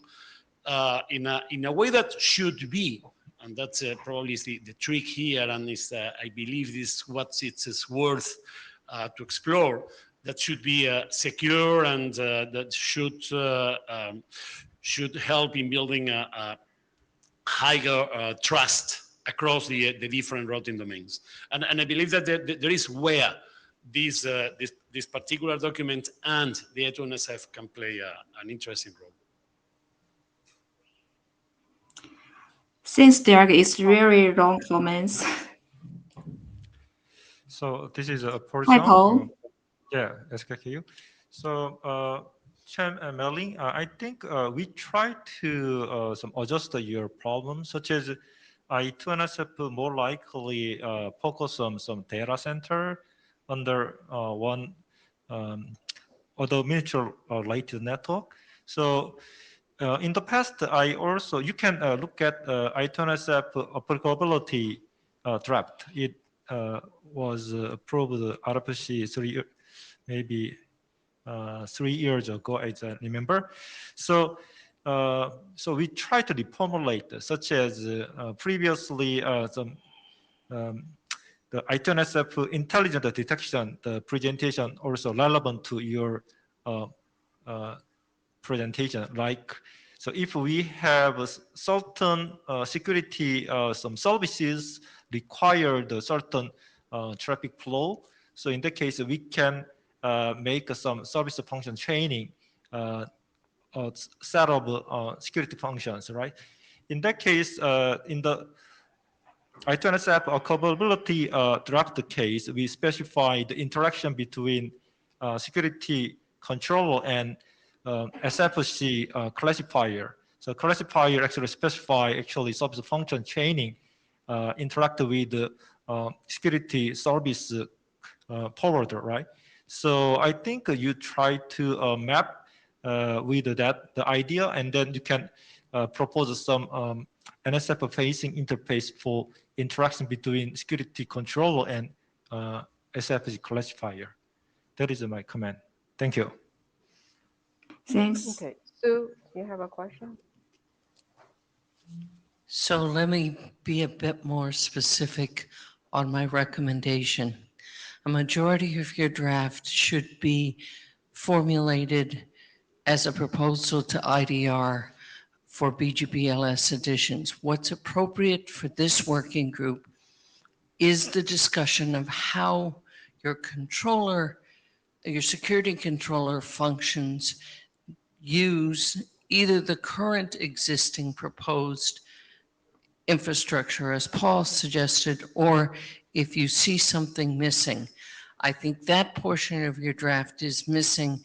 in a way that should be, and that's probably the trick here, and is I believe this what it's worth to explore. That should be secure, and that should help in building a higher trust across the different routing domains. And I believe that there is where this particular document and the I2NSF can play an interesting role. Since there is really long comments. So this is a person. Hi, Paul. Yeah, SKKU. So Chair Melly, I think we try to some adjust your problem, such as I2NSF more likely focus on some data center under one other mutual related network. So in the past, you can look at I2NSF applicability draft. It was approved RFC maybe 3 years ago, as I remember. So, so we try to reformulate, such as previously the I2NSF intelligent detection, the presentation also relevant to your presentation. Like, so if we have a certain security, some services require the certain traffic flow. So in that case, we can make some service function training set of security functions, right? In that case, in the I2NSF capability draft case, we specify the interaction between security controller and SFC classifier. So classifier actually specify actually service function training interact with the security service forwarder, right? So I think you try to map with that the idea, and then you can propose some NSF facing interface for interaction between security controller and SFC classifier. That is my comment. Thank you. Thanks. Okay, Sue, you have a question? So let me be a bit more specific on my recommendation. A majority of your draft should be formulated as a proposal to IDR for BGPLS additions. What's appropriate for this working group is the discussion of how your controller, your security controller functions use either the current existing proposed infrastructure, as Paul suggested, or if you see something missing. I think that portion of your draft is missing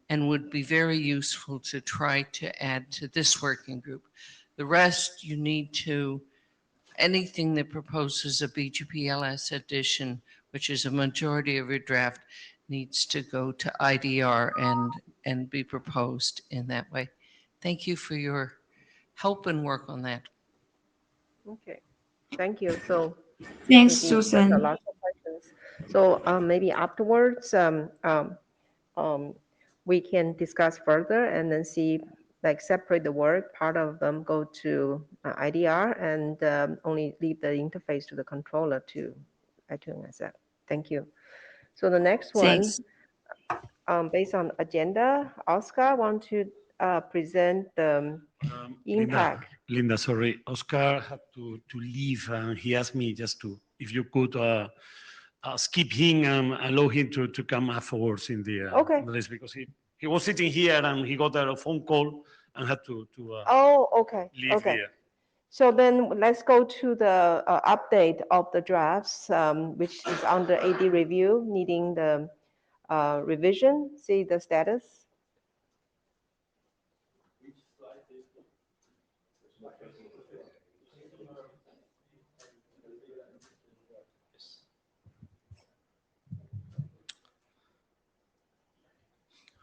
and would be very useful to try to add to this working group. The rest, you need to, anything that proposes a BGPLS addition, which is a majority of your draft, needs to go to IDR and be proposed in that way. Thank you for your help and work on that. Okay, thank you. So Thanks, maybe that's Susan. a lot of questions. So maybe afterwards, we can discuss further and then see, like separate the work. Part of them go to IDR and only leave the interface to the controller to I2NSF. Thank you. So the next one, Thanks. based on agenda, Oscar want to present the impact. Linda, sorry, Oscar had to leave, and he asked me just to, if you could skip him and allow him to come afterwards in the list, because he was sitting here and he got a phone call and had to leave here. So then let's go to the update of the drafts, which is under AD review, needing the revision. See the status.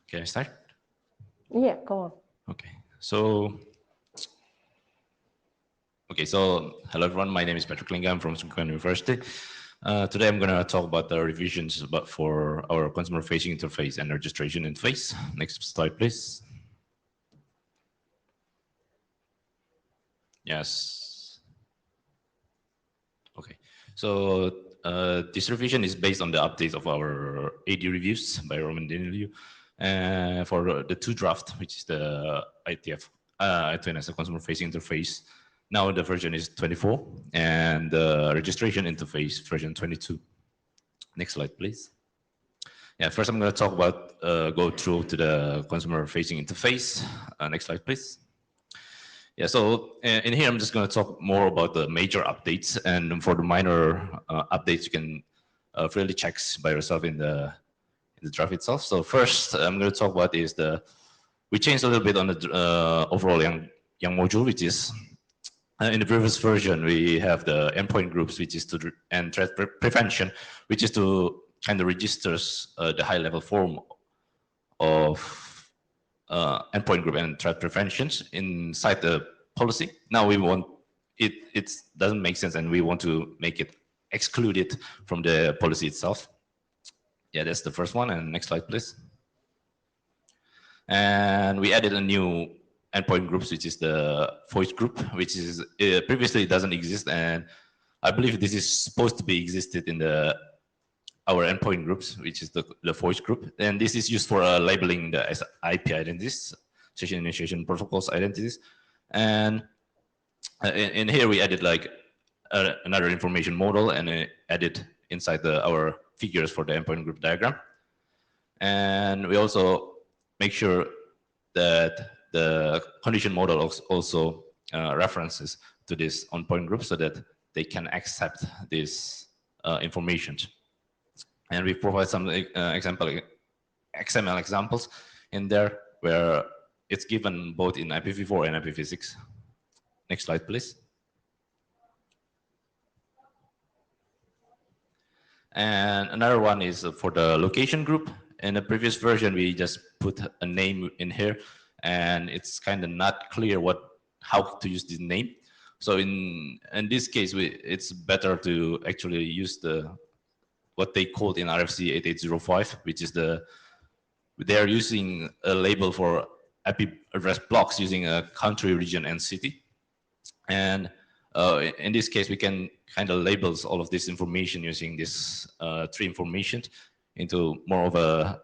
Can I start? Yeah, go on. Okay. So hello everyone. My name is Patrick Linga. I'm from Sungkyuan University. Today I'm going to talk about the revisions for our consumer-facing interface and registration interface. Next slide, please. Yes. Okay. So this revision is based on the updates of our AD reviews by Roman Dineliu. For the two draft, which is the IETF, I2NSF consumer-facing interface. Now the version is 24, and the registration interface version 22. Next slide, please. Yeah, first I'm going to talk about, go through to the consumer-facing interface. Next slide, please. Yeah, so in here I'm just going to talk more about the major updates, and for the minor updates you can freely check by yourself in the draft itself. So first I'm going to talk about is the we changed a little bit on the overall young module, which is in the previous version, we have the endpoint groups, which is to, and threat prevention, which is to kind of registers the high level form of endpoint group and threat preventions inside the policy. Now we want it doesn't make sense, and we want to make it excluded from the policy itself. Yeah, that's the first one. And next slide, please. And we added a new endpoint groups, which is the voice group, which is previously it doesn't exist, and I believe this is supposed to be existed in our endpoint groups, which is the voice group, and this is used for labeling the IP identities, session initiation protocols identities, and in here we added like another information model, and added inside our figures for the endpoint group diagram, and we also make sure that the condition model also references to this endpoint group so that they can accept this information. And we provide some XML examples in there where it's given both in IPv4 and IPv6. Next slide, please. And another one is for the location group. In the previous version, we just put a name in here, and it's kind of not clear how to use this name. So in this case, it's better to actually use what they called in RFC 8805, which is they're using a label for IP address blocks using a country, region, and city. And in this case, we can kind of labels all of this information using this three information into more of a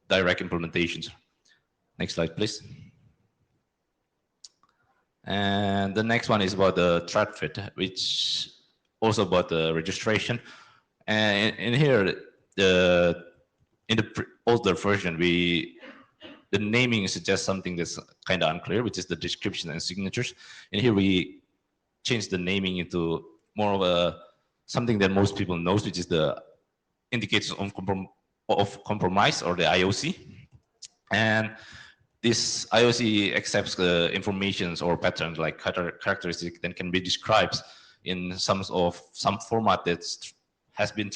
direct implementation. Next slide, please. And the next one is about the threat fit, which also about the registration. And in here, in the older version, the naming suggests something that's kind of unclear, which is the description and signatures. And here we changed the naming into more of something that most people knows, which is the indicators of compromise, or the IOC. And this IOC accepts the informations or patterns like characteristics that can be described in some format that has been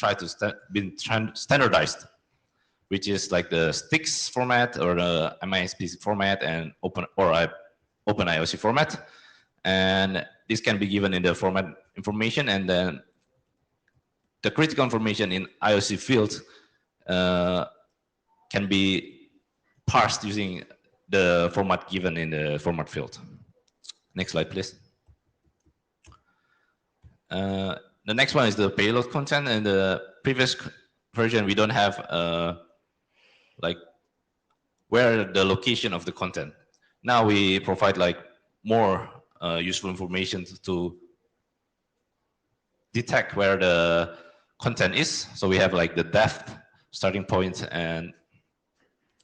standardized, which is like the STIX format or the MISP format and open IOC format. And this can be given in the format information, and then the critical information in IOC field can be parsed using the format given in the format field. Next slide, please. The next one is the payload content. In the previous version, we don't have like where the location of the content. Now we provide like more useful information to detect where the content is. So we have like the depth, starting point, and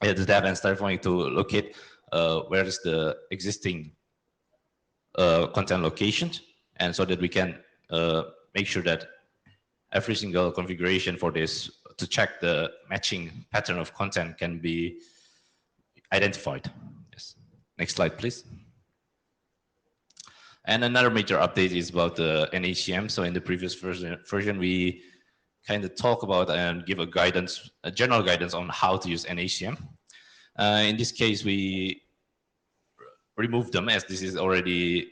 the depth and starting point to locate where is the existing content location, and so that we can make sure that every single configuration for this to check the matching pattern of content can be identified. Yes. Next slide, please. And another major update is about the NACM. So in the previous version, we kind of talk about and give a general guidance on how to use NACM. In this case, we remove them, as this is already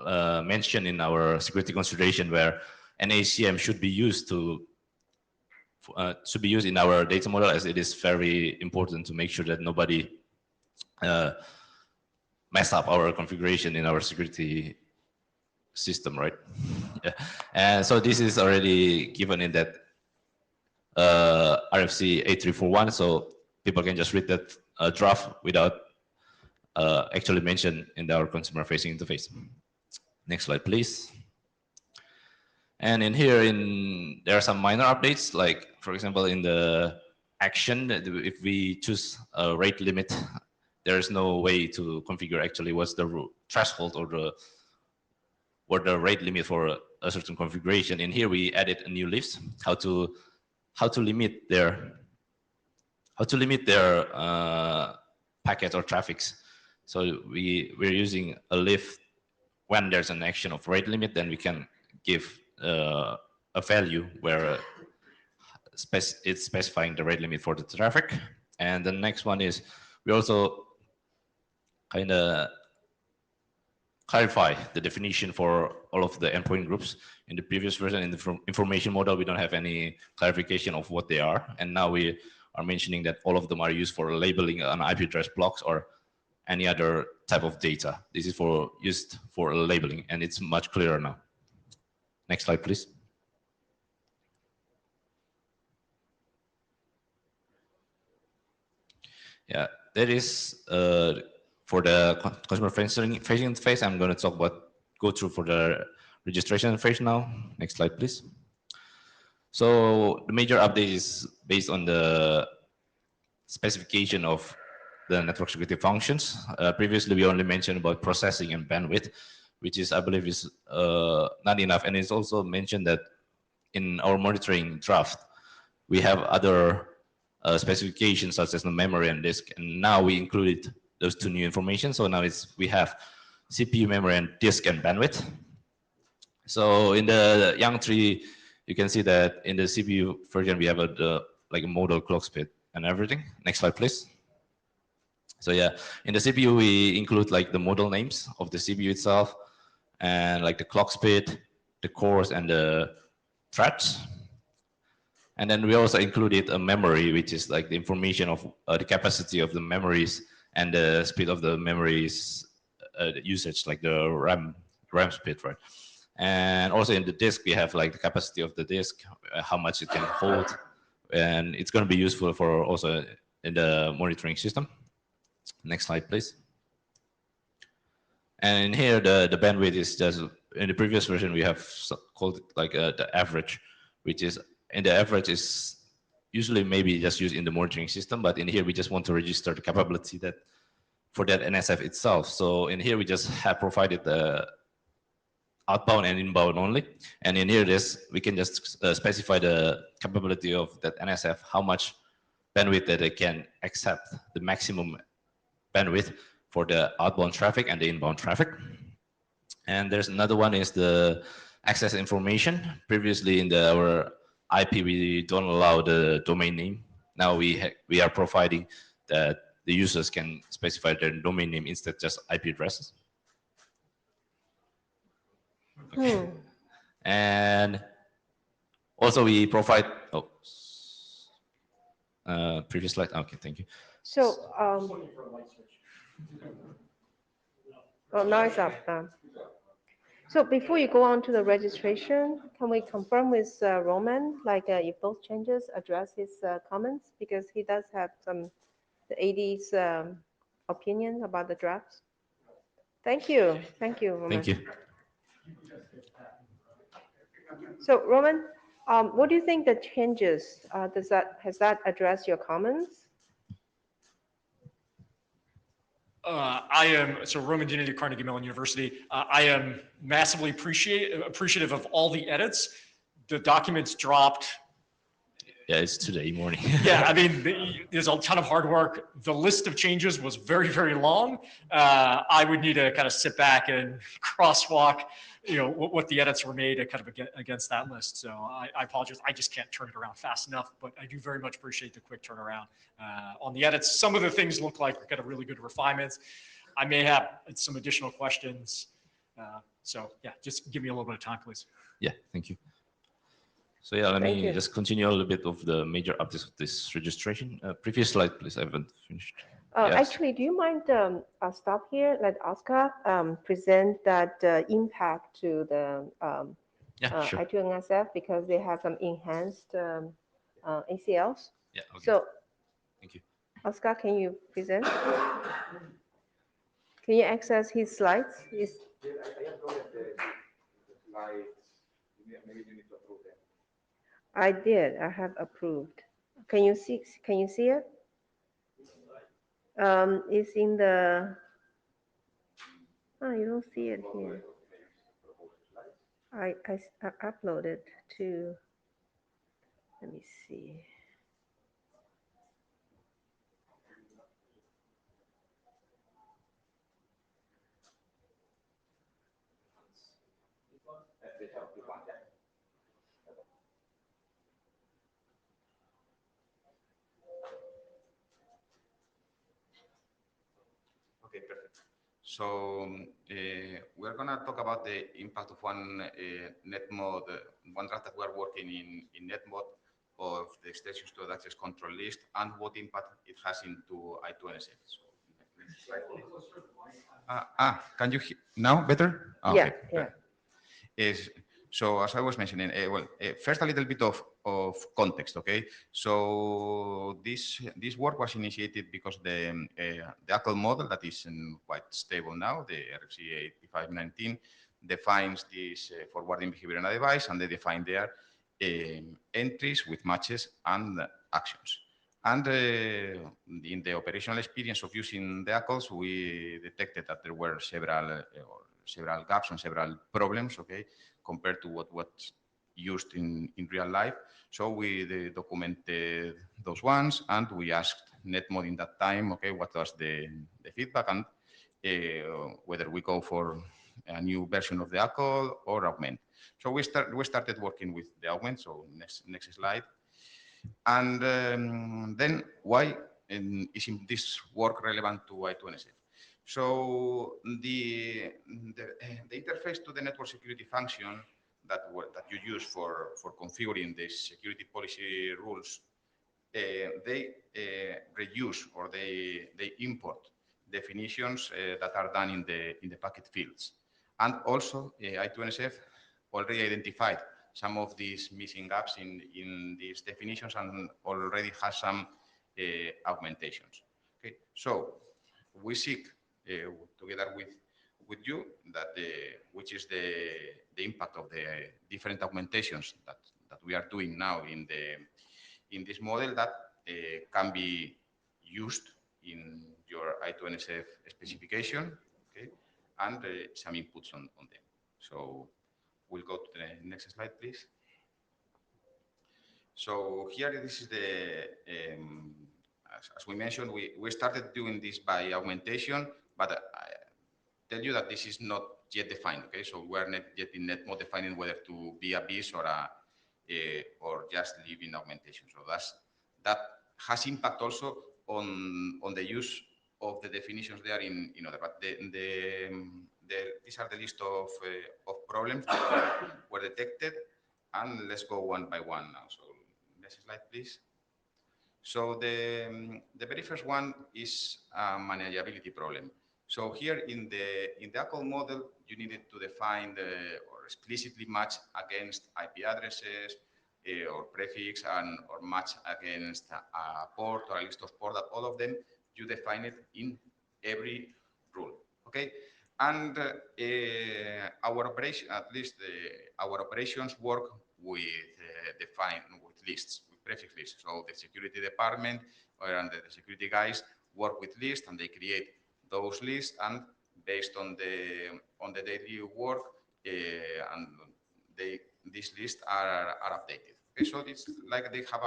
mentioned in our security consideration, where NACM should be used in our data model, as it is very important to make sure that nobody mess up our configuration in our security system, right? Yeah. And so this is already given in that RFC 8341, so people can just read that draft without actually mentioned in our consumer-facing interface. Next slide, please. And in here, there are some minor updates, like for example, in the action, if we choose a rate limit, there is no way to configure actually what's the threshold or the rate limit for a certain configuration. In here, we added a new list, how to limit their packets or traffics. So we're using a lift when there's an action of rate limit, then we can give a value where it's specifying the rate limit for the traffic. And the next one is we also kind of clarify the definition for all of the endpoint groups. In the previous version, in the information model, we don't have any clarification of what they are. And now we are mentioning that all of them are used for labeling an IP address blocks or any other type of data. This is used for labeling, and it's much clearer now. Next slide, please. Yeah, that is for the consumer facing interface. I'm going to go through for the registration phase now. Next slide, please. So the major update is based on the specification of the network security functions. Previously, we only mentioned about processing and bandwidth, which is, I believe, is not enough. And it's also mentioned that in our monitoring draft, we have other specifications such as the memory and disk. And now we included those two new information. So now we have CPU, memory, and disk and bandwidth. So in the Yang tree, you can see that in the CPU version, we have like a model clock speed and everything. Next slide, please. So yeah, in the CPU, we include like the model names of the CPU itself and like the clock speed, the cores, and the threads. And then we also included a memory, which is like the information of the capacity of the memories and the speed of the memories usage, like the RAM speed, right? And also in the disk, we have like the capacity of the disk, how much it can hold, and it's going to be useful for also in the monitoring system. Next slide, please. And here the bandwidth is just, in the previous version, we have called it like the average, which is, and the average is usually maybe just used in the monitoring system, but in here we just want to register the capability that for that NSF itself. So in here we just have provided the outbound and inbound only. And in here we can just specify the capability of that NSF, how much bandwidth that it can accept, the maximum bandwidth for the outbound traffic and the inbound traffic. And there's another one is the access information. Previously in our IP, we don't allow the domain name. Now we are providing that the users can specify their domain name instead just IP addresses. Okay. And also we provide, previous slide. Okay, thank you. So, now it's up. So before you go on to the registration, can we confirm with Roman, like if those changes address his comments, because he does have the AD's opinion about the drafts? Thank you, Roman. Thank you. So Roman, what do you think the changes, has that addressed your comments? So Roman Dinelli, Carnegie Mellon University. I am massively appreciative of all the edits. The documents dropped. Yeah, it's today morning. Yeah, I mean, there's a ton of hard work. The list of changes was very, very long. I would need to kind of sit back and crosswalk, what the edits were made kind of against that list. So I apologize. I just can't turn it around fast enough, but I do very much appreciate the quick turnaround on the edits. Some of the things look like we're kind of really good refinements. I may have some additional questions. So yeah, just give me a little bit of time, please. Yeah, thank you. So yeah, let me just continue a little bit of the major updates of this registration. Previous slide, please. I haven't finished. Yes. Actually, do you mind stop here? Let Oscar present that impact to the sure. I2NSF, because they have some enhanced ACLs. Yeah. Okay. So, thank you. Oscar, can you present? Can you access his slides? I uploaded the slides. Maybe you need to approve them. I did. I have approved. Can you see it? It's in the. Oh, you don't see it here. I uploaded to. Let me see. this help you find that. Okay, perfect. So we're going to talk about the impact of one net mode, one draft that we are working in net mode of the extensions to the access control list and what impact it has into I2NSF. So, next slide, please. Can you hear now better? Yeah, Okay. yeah. So as I was mentioning, first a little bit of context, okay? So this work was initiated because the ACL model that is quite stable now, the RFC 8519, defines this forwarding behavior in a device, and they define there entries with matches and actions. And in the operational experience of using the ACLs, we detected that there were several gaps and several problems, okay, compared to what's used in real life. So we documented those ones, and we asked Netmod in that time, okay, what was the feedback, and whether we go for a new version of the ACL or augment. So we started working with the augment. So next slide. And then why is this work relevant to I2NSF? So the interface to the network security function that you use for configuring the security policy rules, they reuse or they import definitions that are done in the packet fields. And also I2NSF already identified some of these missing gaps in these definitions and already has some augmentations. Okay, so we seek together with you that which is the impact of the different augmentations that we are doing now in this model that can be used in your I2NSF specification, okay, and some inputs on them. So we'll go to the next slide, please. So here, this is the, as we mentioned, we started doing this by augmentation, but I tell you that this is not yet defined, okay? So we're not yet in Netmod defining whether to be a BIS or just live in augmentation. So that has impact also on the use of the definitions there in other, but these are the list of problems that were detected, and let's go one by one now. So next slide, please. So the very first one is a manageability problem. So here in the ACL model, you needed to define or explicitly match against IP addresses or prefix or match against a port or a list of ports. All of them, you define it in every rule. Okay, and our operation, at least our operations work with with lists, with prefix lists. So the security department and the security guys work with lists, and they create those lists, and based on the daily work, and these lists are updated. Okay, so it's like they have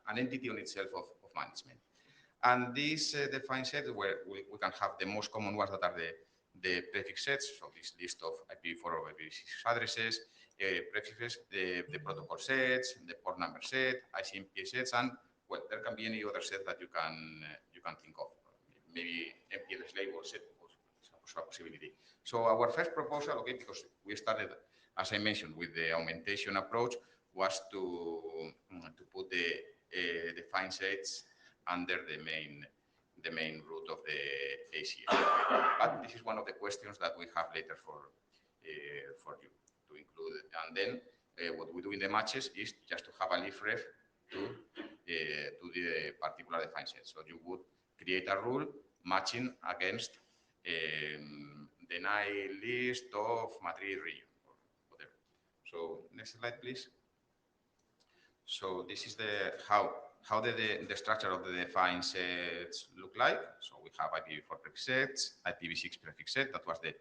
an entity on itself of management. And these defined sets where we can have the most common ones that are the prefix sets, so this list of IPv4 or IPv6 addresses, prefixes, the protocol sets, the port number set, ICMP sets, and well, there can be any other set that you can think of. Maybe MPLS label set is also a possibility. So our first proposal, okay, because we started, as I mentioned, with the augmentation approach, was to put the defined sets under the main root of the ACL. But this is one of the questions that we have later for you to include. And then what we do in the matches is just to have a leaf ref to the particular defined set. So you would create a rule matching against the deny list of Madrid region or whatever. So next slide, please. So this is how the structure of the defined sets look like. So we have IPv4 prefix sets, IPv6 prefix set. That was the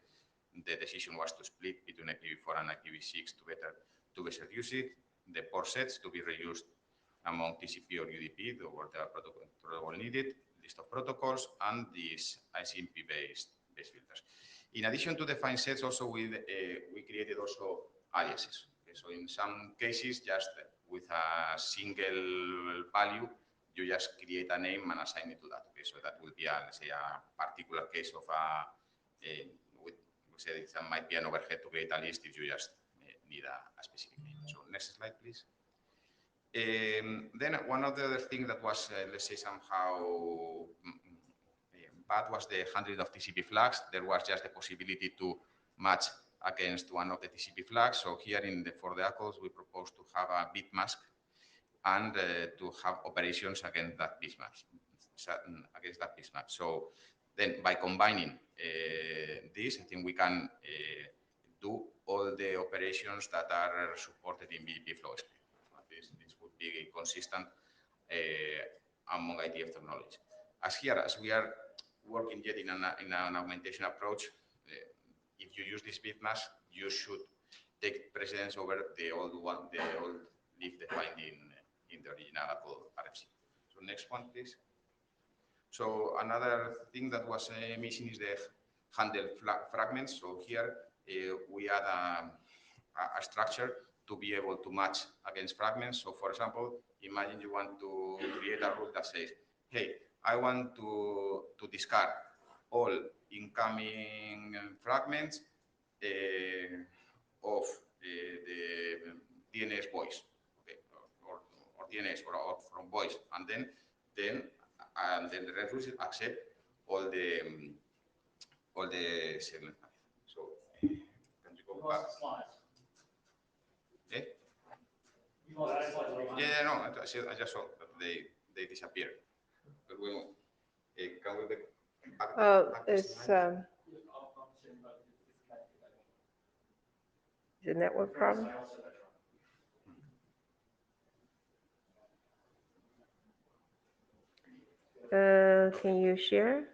decision was to split between IPv4 and IPv6 to better use it. The port sets to be reused among TCP or UDP or whatever protocol needed, list of protocols, and this ICMP-based filters. In addition to define sets, also we created also aliases. Okay, so in some cases, just with a single value, you just create a name and assign it to that. Okay, so that will be let's say a particular case of we said it might be an overhead to create a list if you just need a specific name. So next slide, please. Then one of the other things that was, let's say, somehow bad was the handling of TCP flags. There was just the possibility to match against one of the TCP flags. So here for the ACLs, we propose to have a bit mask and to have operations against that bit mask. So then by combining this, I think we can do all the operations that are supported in BGP flow script. This would be consistent among IETF technology. As we are working yet in an augmentation approach, if you use this bitmask, you should take precedence over the old leaf defined in the original Apple RFC. So next one, please. So another thing that was missing is the handle fragments. So here we add a structure to be able to match against fragments. So for example, imagine you want to create a rule that says, hey, I want to discard all incoming fragments of the DNS voice, okay, or DNS or from voice, and then the rest will accept all the segments. So can you go back? Okay. Yeah, no, I just saw that they disappeared. But can we back It's the network problem. Can you share?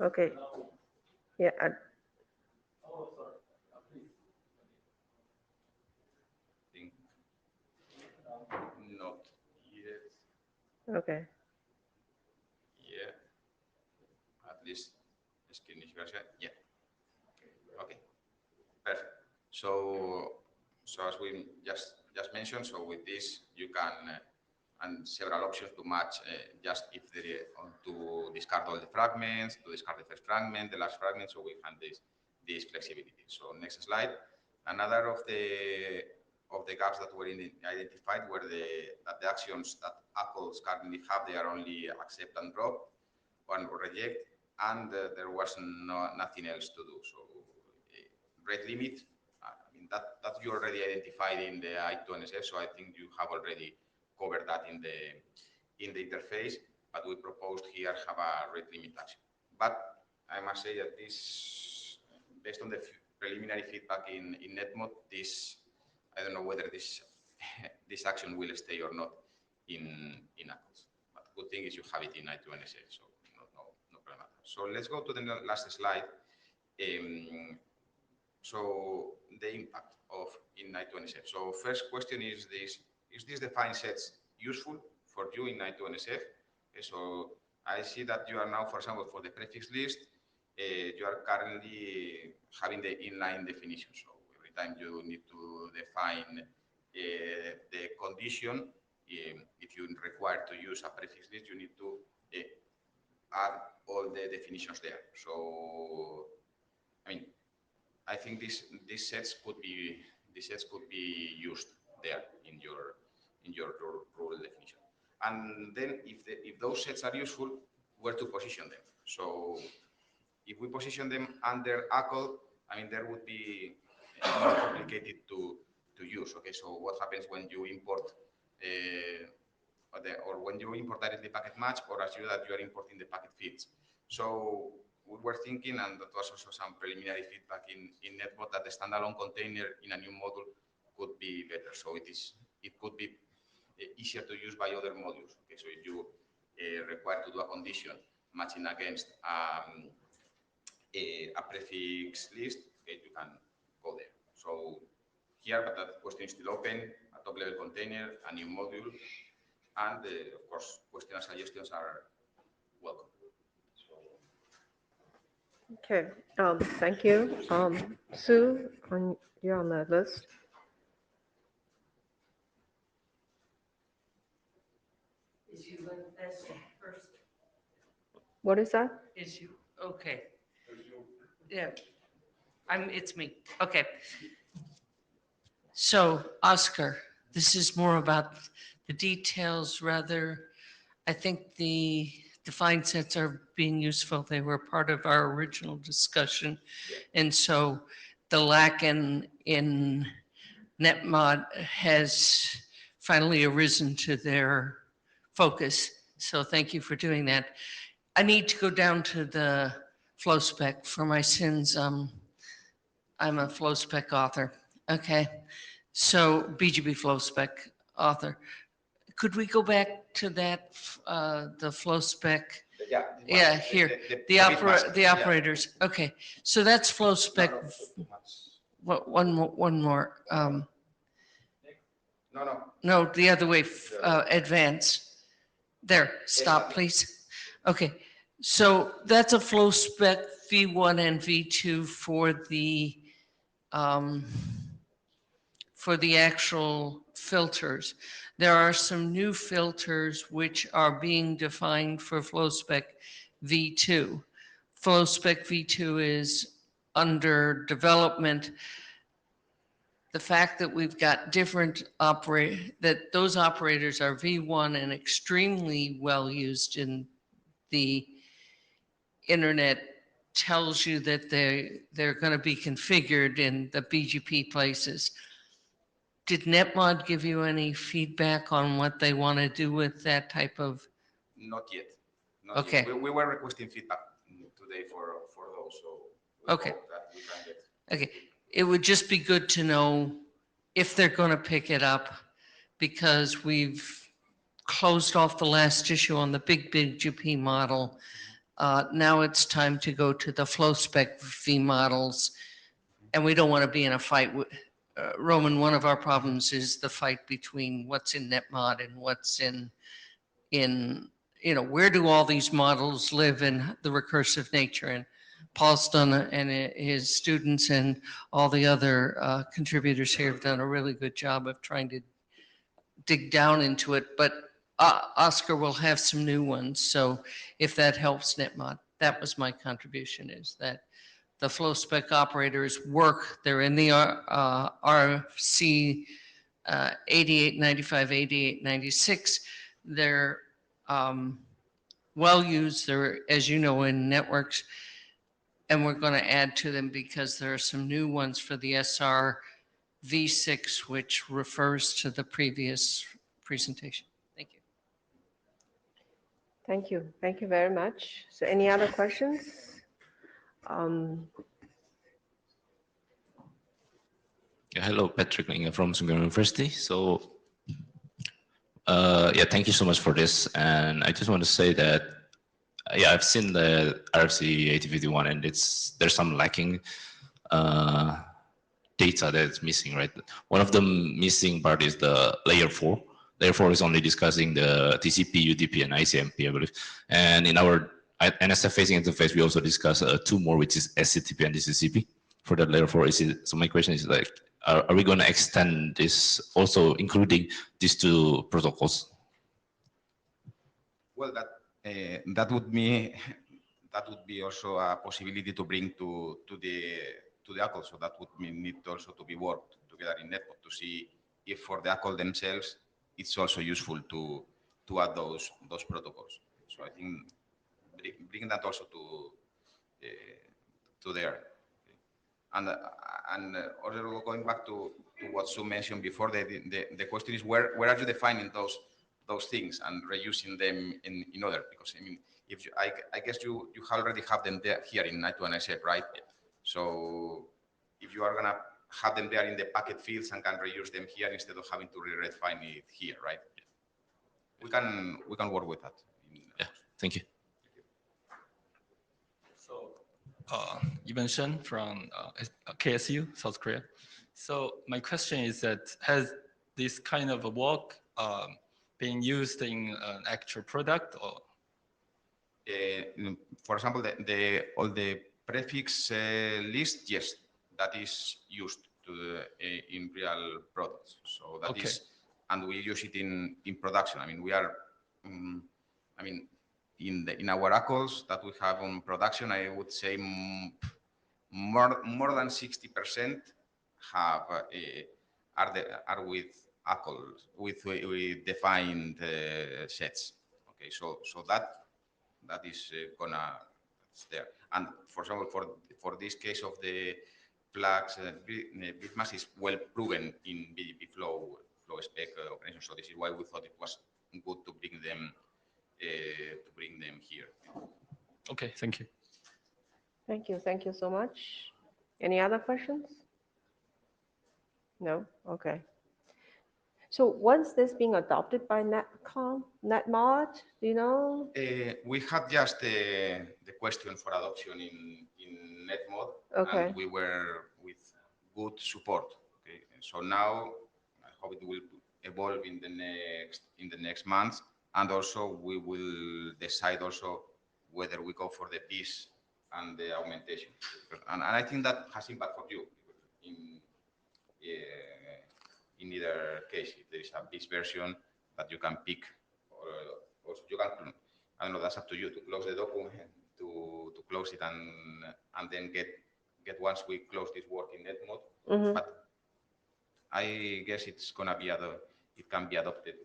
Okay. Yeah. Not yet. Okay. Yeah. At least screen share. Yeah. Okay. Perfect. So as we just mentioned, so with this you can and several options to match just if there to discard all the fragments, to discard the first fragment, the last fragment. So we have this flexibility. So next slide. Another of the gaps that were identified were that the actions that ACLs currently have, they are only accept and drop and reject, and there was nothing else to do. So rate limit, I mean that you already identified in the I2NSF, so I think you have already covered that in the interface, but we proposed here have a rate limit action. But I must say that this, based on the preliminary feedback in NetMod, I don't know whether this action will stay or not in ACLs. But good thing is you have it in I2NSF, so no problem. So let's go to the last slide. So the impact of in I2NSF. So first question is this defined sets useful for you in I2NSF? Okay, so I see that you are now, for example, for the prefix list, you are currently having the inline definition. So every time you need to define the condition, if you require to use a prefix list, you need to add all the definitions there. So, I mean, I think these sets could be used there in your rule definition. And then if those sets are useful, where to position them? So if we position them under ACL, I mean there would be more complicated to use. Okay, so what happens when you import or when you import directly packet match, or assure that you are importing the packet feeds? So we were thinking, and that was also some preliminary feedback in NetBot, that the standalone container in a new module could be better. So it could be easier to use by other modules. Okay, so if you require to do a condition matching against a prefix list, okay, you can go there. So here, but that question is still open, a top-level container, a new module, and of course, questions and suggestions are welcome. So Okay, thank you. Sue, you're on the list. Is you first? What is that? Is you, okay. Yeah, it's me. Okay. So Oscar, this is more about the details rather. I think the defined sets are being useful. They were part of our original discussion. And so the lack in NetMod has finally arisen to their focus. So thank you for doing that. I need to go down to the flow spec for my sins. I'm a flow spec author. Okay. So BGB flow spec author. Could we go back to that, the flow spec? Yeah. Yeah, here, the operators. Okay. So that's flow spec. One more. No, the other way, advance. There, stop, please. Okay, so that's a flow spec V1 and V2 for the actual filters. There are some new filters which are being defined for flow spec V2. Flow spec V2 is under development. The fact that we've got different that those operators are V1 and extremely well used in the internet tells you that they're going to be configured in the BGP places. Did NetMod give you any feedback on what they want to do with that type of? Not yet. Okay. We were requesting feedback today for those, so Okay. hope that we can get. Okay. It would just be good to know if they're going to pick it up, because we've closed off the last issue on the big BGP model. Now it's time to go to the flow spec V models, and we don't want to be in a fight with Roman. One of our problems is the fight between what's in NetMod and what's in where do all these models live in the recursive nature. And Paul's done, and his students and all the other contributors here have done a really good job of trying to dig down into it. But Oscar will have some new ones. So if that helps NetMod, that was my contribution, is that the flow spec operators work. They're in the RFC 8895, 8896. They're well used. They're, as you know, in networks. And we're going to add to them because there are some new ones for the SR V6, which refers to the previous presentation. Thank you. Thank you. Thank you very much. So any other questions? Yeah, hello, Patrick from Sungkyun University. So, yeah, thank you so much for this. And I just want to say that, yeah, I've seen the RFC 8051, and there's some lacking data that's missing, right? One of the missing part is the layer 4. Layer 4 is only discussing the TCP, UDP, and ICMP, I believe. And in our NSF facing interface, we also discuss 2 more, which is SCTP and DCCP. For that layer 4, so my question is like, are we going to extend this also including these 2 protocols? Well, that would be also a possibility to bring to the ACL. So that would need also to be worked together in NetMod to see if for the ACL themselves it's also useful to add those protocols. So I think bring that also to there. And also going back to what Sue mentioned before, the question is where are you defining those things and reusing them in other? Because I mean, if I guess you already have them there here in I2NSF, right? So if you are gonna have them there in the packet fields and can reuse them here instead of having to redefine it here, right? We can work with that. Yeah, thank you. So, Ivan Shen from KSU, South Korea. So my question is that has this kind of a work being used in an actual product, or? For example, all the prefix list, yes, that is used to in real products. So that is, and we use it in production. I mean, we are, I mean, in our ACLs that we have on production, I would say more than 60% have are with ACLs with defined sets. Okay, so that is it's there. And for example, for this case of the plugs, bitmaps is well proven in BGP flow spec operation. So this is why we thought it was good to bring them here. Okay, thank you. Thank you so much. Any other questions? No? Okay. So once this being adopted by NetMod, do you know? We had just the question for adoption in NetMod, Okay. and we were with good support. Okay, so now I hope it will evolve in the next months, and also we will decide also whether we go for the piece and the augmentation. And I think that has impact for you in either case. If there is a piece version that you can pick, or you can, I don't know, that's up to you to close the document, to close it and then get once we close this work in NetMod. But I guess it's gonna be it can be adopted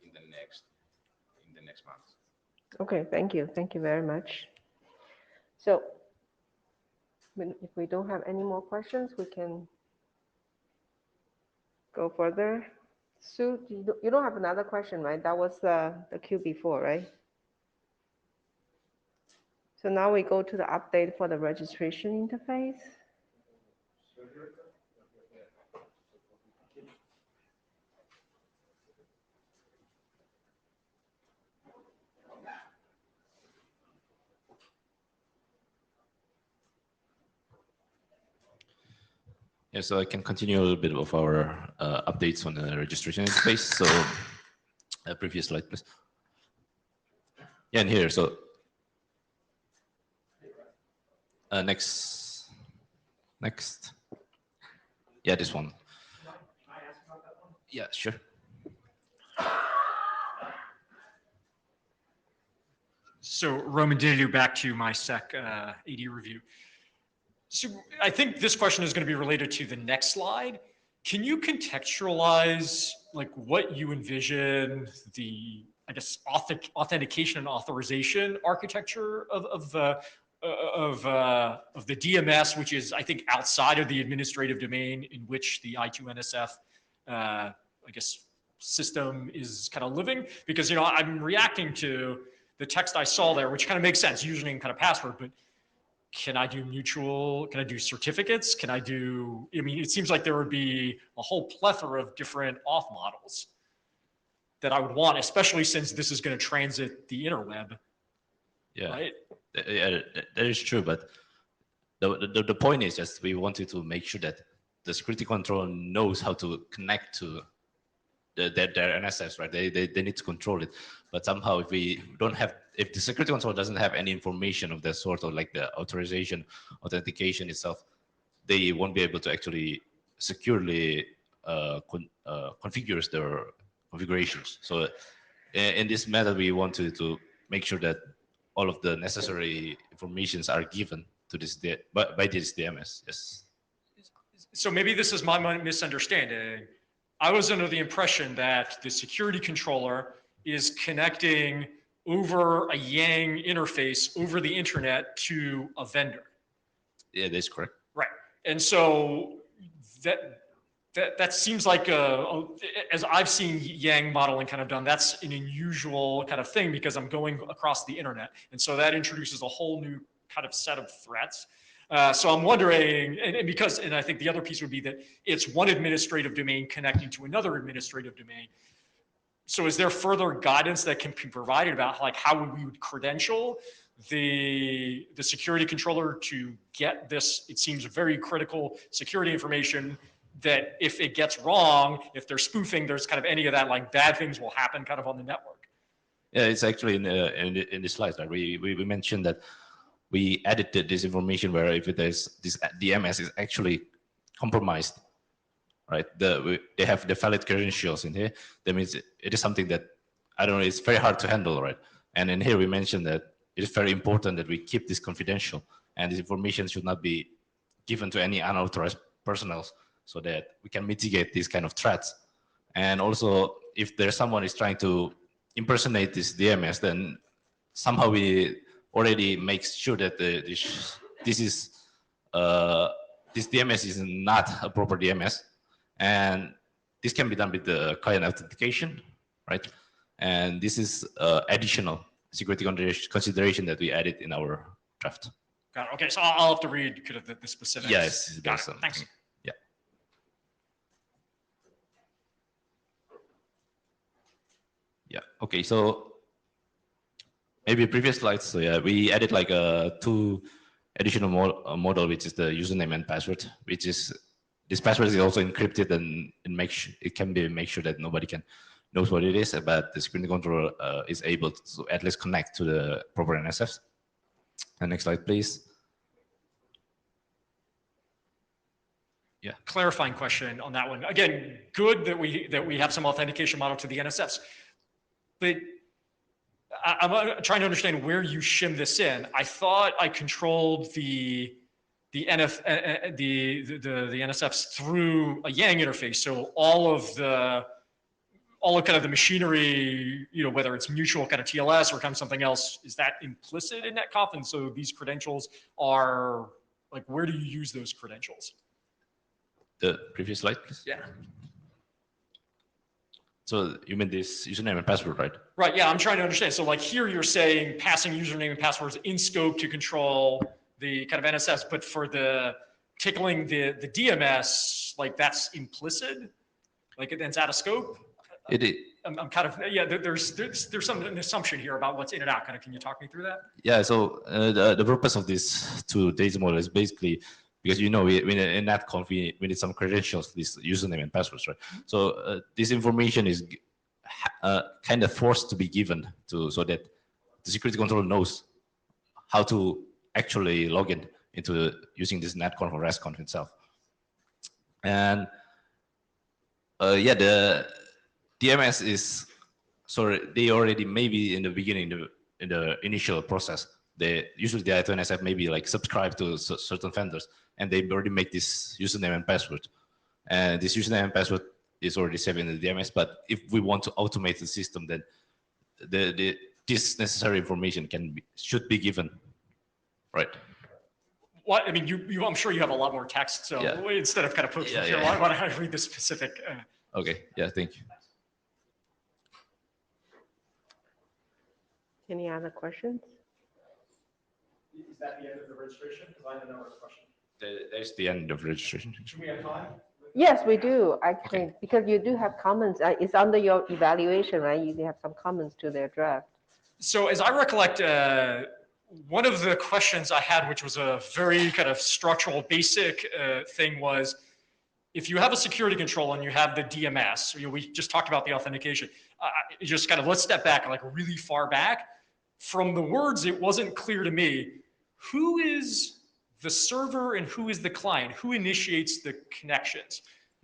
in the next month. Okay, thank you very much. So if we don't have any more questions, we can go further. Sue, you don't have another question, right? That was the queue before, right? So now we go to the update for the registration interface. Yeah, so I can continue a little bit of our updates on the registration interface. So previous slide, please. Yeah, and here, so next. Yeah, this one. Yeah, sure. So Roman Dinilu, back to my SEC AD review. So I think this question is going to be related to the next slide. Can you contextualize like what you envision the, I guess, authentication and authorization architecture of the DMS, which is, I think, outside of the administrative domain in which the I2NSF, I guess, system is kind of living? Because, you know, I'm reacting to the text I saw there, which kind of makes sense, username, kind of password, but can I do certificates? I mean, it seems like there would be a whole plethora of different auth models that I would want, especially since this is going to transit the interweb. Yeah, right? That is true, but the point is just we wanted to make sure that the security control knows how to connect to their NSFs, right? They need to control it, but somehow if the security control doesn't have any information of that sort, or like the authorization, authentication itself, they won't be able to actually securely configure their configurations. So in this method, we wanted to make sure that all of the necessary informations are given to this by this DMS. Yes. So maybe this is my misunderstanding. I was under the impression that the security controller is connecting over a Yang interface over the internet to a vendor. Yeah, that's correct. Right. And so that seems like, as I've seen Yang modeling kind of done, that's an unusual kind of thing because I'm going across the internet. And so that introduces a whole new kind of set of threats. So I'm wondering, and I think the other piece would be that it's one administrative domain connecting to another administrative domain. So is there further guidance that can be provided about like how we would credential the security controller to get this, it seems, very critical security information that if it gets wrong, if they're spoofing, there's kind of any of that, like bad things will happen kind of on the network? Yeah, it's actually in the slides, right? We mentioned that we added this information where if this DMS is actually compromised, right? They have the valid credentials in here. That means it is something that, I don't know, it's very hard to handle, right? And in here we mentioned that it is very important that we keep this confidential, and this information should not be given to any unauthorized personnel, so that we can mitigate these kind of threats. And also, if there's someone is trying to impersonate this DMS, then somehow we already make sure that this DMS is not a proper DMS, and this can be done with the client authentication, right? And this is additional security consideration that we added in our draft. Got it. Okay, so I'll have to read kind of the specifics. Yes, Got it. Thanks. Yeah. Yeah. Okay. So maybe previous slides. So yeah, we added like two additional model, which is the username and password, which is this password is also encrypted and make sure it can be make sure that nobody can knows what it is, but the security controller is able to at least connect to the proper NSFs. And next slide, please. Yeah. Clarifying question on that one. Again, good that we have some authentication model to the NSFs, but I'm trying to understand where you shim this in. I thought I controlled the NSFs through a Yang interface, so all of kind of the machinery, you know, whether it's mutual kind of TLS or kind of something else, is that implicit in NetConf? And so these credentials are like, where do you use those credentials? The previous slide, please. Yeah. So you mean this username and password, right? Right. Yeah, I'm trying to understand. So like here, you're saying passing username and passwords in scope to control the kind of NSFs, but for the tickling the DMS, like that's implicit, like it's out of scope. It is. I'm kind of, yeah. There's an assumption here about what's in and out. Kind of, can you talk me through that? Yeah. So the purpose of this two data model is basically because in NetConf we need some credentials, this username and passwords, right? So this information is kind of forced to be given so that the security controller knows how to actually log in into using this NetConf or RESTConf itself. And yeah, the DMS is, sorry, they already maybe in the beginning, in the initial process, usually the I2NSF maybe like subscribe to certain vendors and they already make this username and password. And this username and password is already saved in the DMS, but if we want to automate the system, then this necessary information should be given, right? What, I mean, I'm sure you have a lot more text, so yeah. Instead of kind of poking here, why don't I read the specific? Okay, yeah, thank you. Any other questions? Is that the end of the registration? Because I have another question. There's the end of registration. Do we have time? Yes, we do, actually, because you do have comments. It's under your evaluation, right? You have some comments to their draft. So as I recollect, one of the questions I had, which was a very kind of structural basic thing, was if you have a security control and you have the DMS, we just talked about the authentication, just kind of let's step back, like really far back. From the words, it wasn't clear to me, who is the server and who is the client? Who initiates the connections?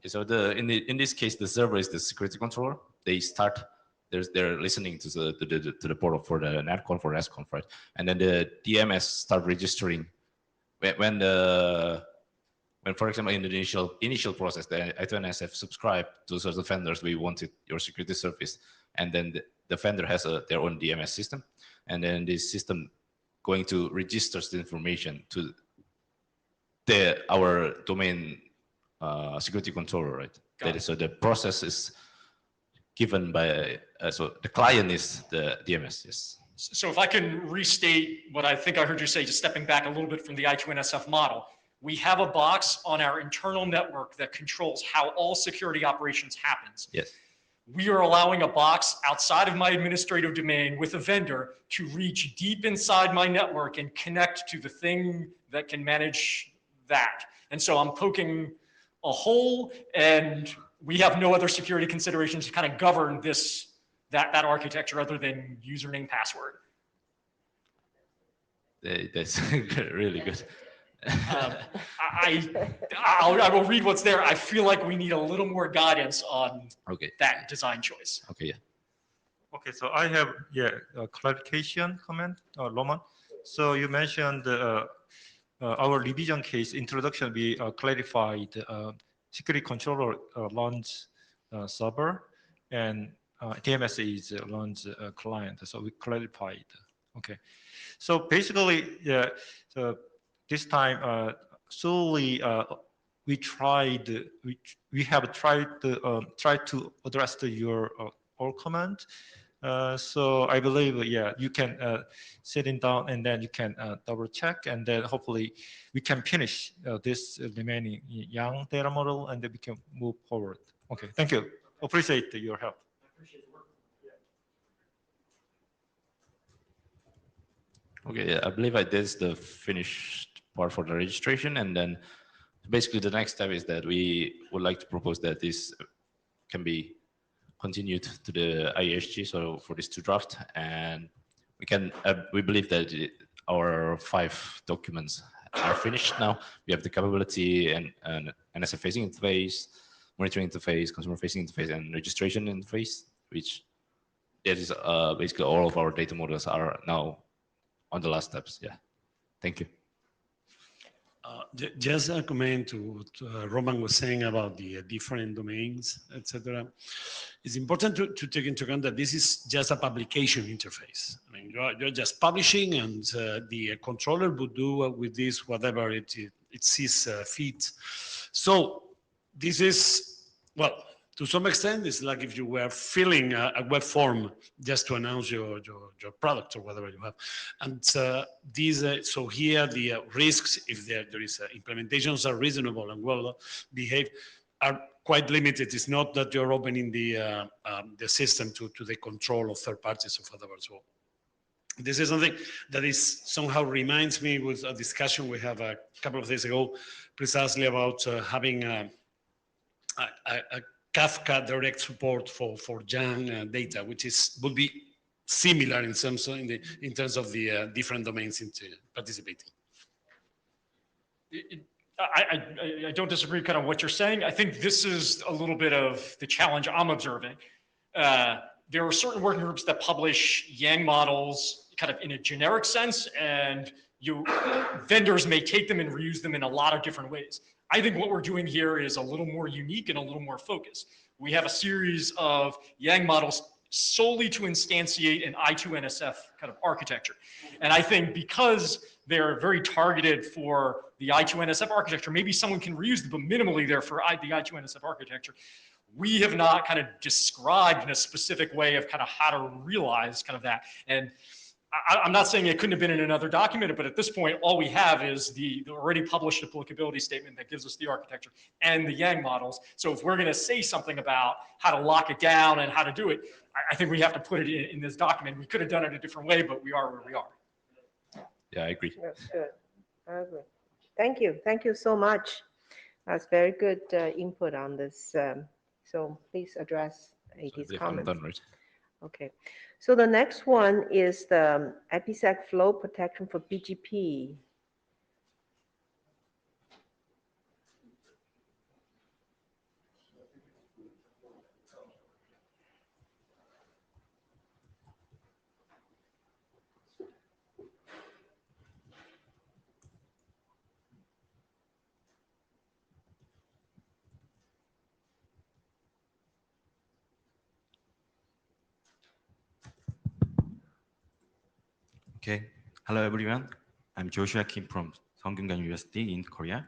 So in this case, the server is the security controller. They start, they're listening to the portal for the NetConf or RESTConf, right? And then the DMS start registering when for example in the initial process, the I2NSF subscribed to certain vendors. We wanted your security service, and then the vendor has their own DMS system, and then this system going to register the information to our domain security controller, right? So the process is given by, so the client is the DMS, yes. So if I can restate what I think I heard you say, just stepping back a little bit from the I2NSF model, we have a box on our internal network that controls how all security operations happens. Yes. We are allowing a box outside of my administrative domain with a vendor to reach deep inside my network and connect to the thing that can manage that. And so I'm poking a hole, and we have no other security considerations to kind of govern that architecture other than username, password. That's really good. I will read what's there. I feel like we need a little more guidance on Okay. that design choice. Okay, yeah. Okay, so I have a clarification comment, Roman. So you mentioned our revision case introduction. We clarified security controller runs server and TMS is runs client. So we clarified. Okay, so basically, yeah. So this time, solely we have tried to address your all comment. So I believe, yeah, you can sitting down and then you can double check and then hopefully we can finish this remaining young data model and then we can move forward. Okay, thank you. Appreciate your help. Okay, yeah, I believe this is the finished part for the registration, and then basically the next step is that we would like to propose that this can be continued to the IESG, so for these two drafts, and we believe that our 5 documents are finished now. We have the capability and an NSF facing interface, monitoring interface, consumer facing interface, and registration interface, which that is basically all of our data models are now on the last steps. Yeah, thank you. Just a comment to what Roman was saying about the different domains, etc. It's important to take into account that this is just a publication interface. I mean, you're just publishing, and the controller would do with this whatever it sees fit. So this is, well, to some extent, it's like if you were filling a web form just to announce your product or whatever you have. And so here the risks, if there is implementations are reasonable and well behaved, are quite limited. It's not that you're opening the system to the control of third parties or whatever. So this is something that is somehow reminds me with a discussion we have a couple of days ago, precisely about having a Kafka direct support for young data, which would be similar in terms of the different domains into participating. I don't disagree kind of what you're saying. I think this is a little bit of the challenge I'm observing. There are certain working groups that publish Yang models kind of in a generic sense, and vendors may take them and reuse them in a lot of different ways. I think what we're doing here is a little more unique and a little more focused. We have a series of Yang models solely to instantiate an I2NSF kind of architecture. And I think because they're very targeted for the I2NSF architecture, maybe someone can reuse them, but minimally they're for the I2NSF architecture. We have not kind of described in a specific way of kind of how to realize kind of that. And I'm not saying it couldn't have been in another document, but at this point, all we have is the already published applicability statement that gives us the architecture and the Yang models. So if we're going to say something about how to lock it down and how to do it, I think we have to put it in this document. We could have done it a different way, but we are where we are. Yeah, I agree. That's good. I agree. Thank you. Thank you so much. That's very good input on this. So please address AD's comments. Done, right? Okay. So the next one is the IPsec flow protection for BGP. Okay, hello everyone. I'm Joshua Kim from Seongkyungan University in Korea.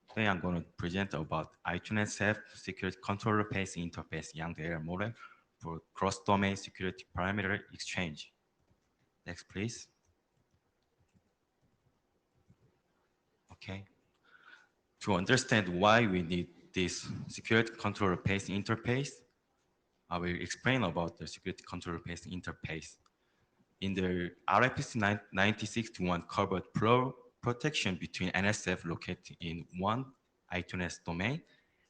Today I'm going to present about I2NSF security controller facing interface Yang data model for cross-domain security parameter exchange. Next, please. Okay. To understand why we need this security controller facing interface, I will explain about the security controller facing interface. In the RFC 9061 covered protection between NSF located in one I2NS domain.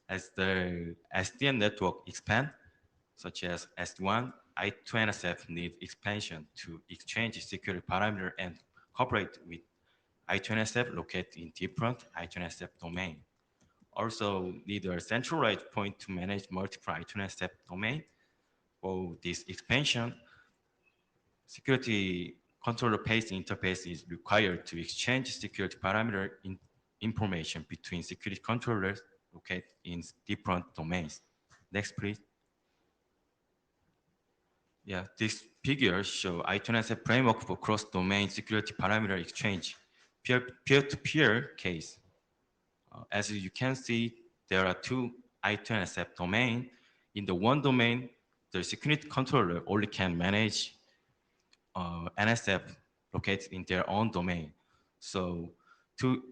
As the SDN network expand, such as SD1, I2NSF need expansion to exchange security parameter and cooperate with I2NSF located in different I2NSF domain. Also need a centralized point to manage multiple I2NSF domain. For this expansion, security controller page interface is required to exchange security parameter information between security controllers located in different domains. Next, please. Yeah, this figure shows I2NSF framework for cross-domain security parameter exchange, peer-to-peer case. As you can see, there are two I2NSF domain. In the one domain, the security controller only can manage NSF located in their own domain. So to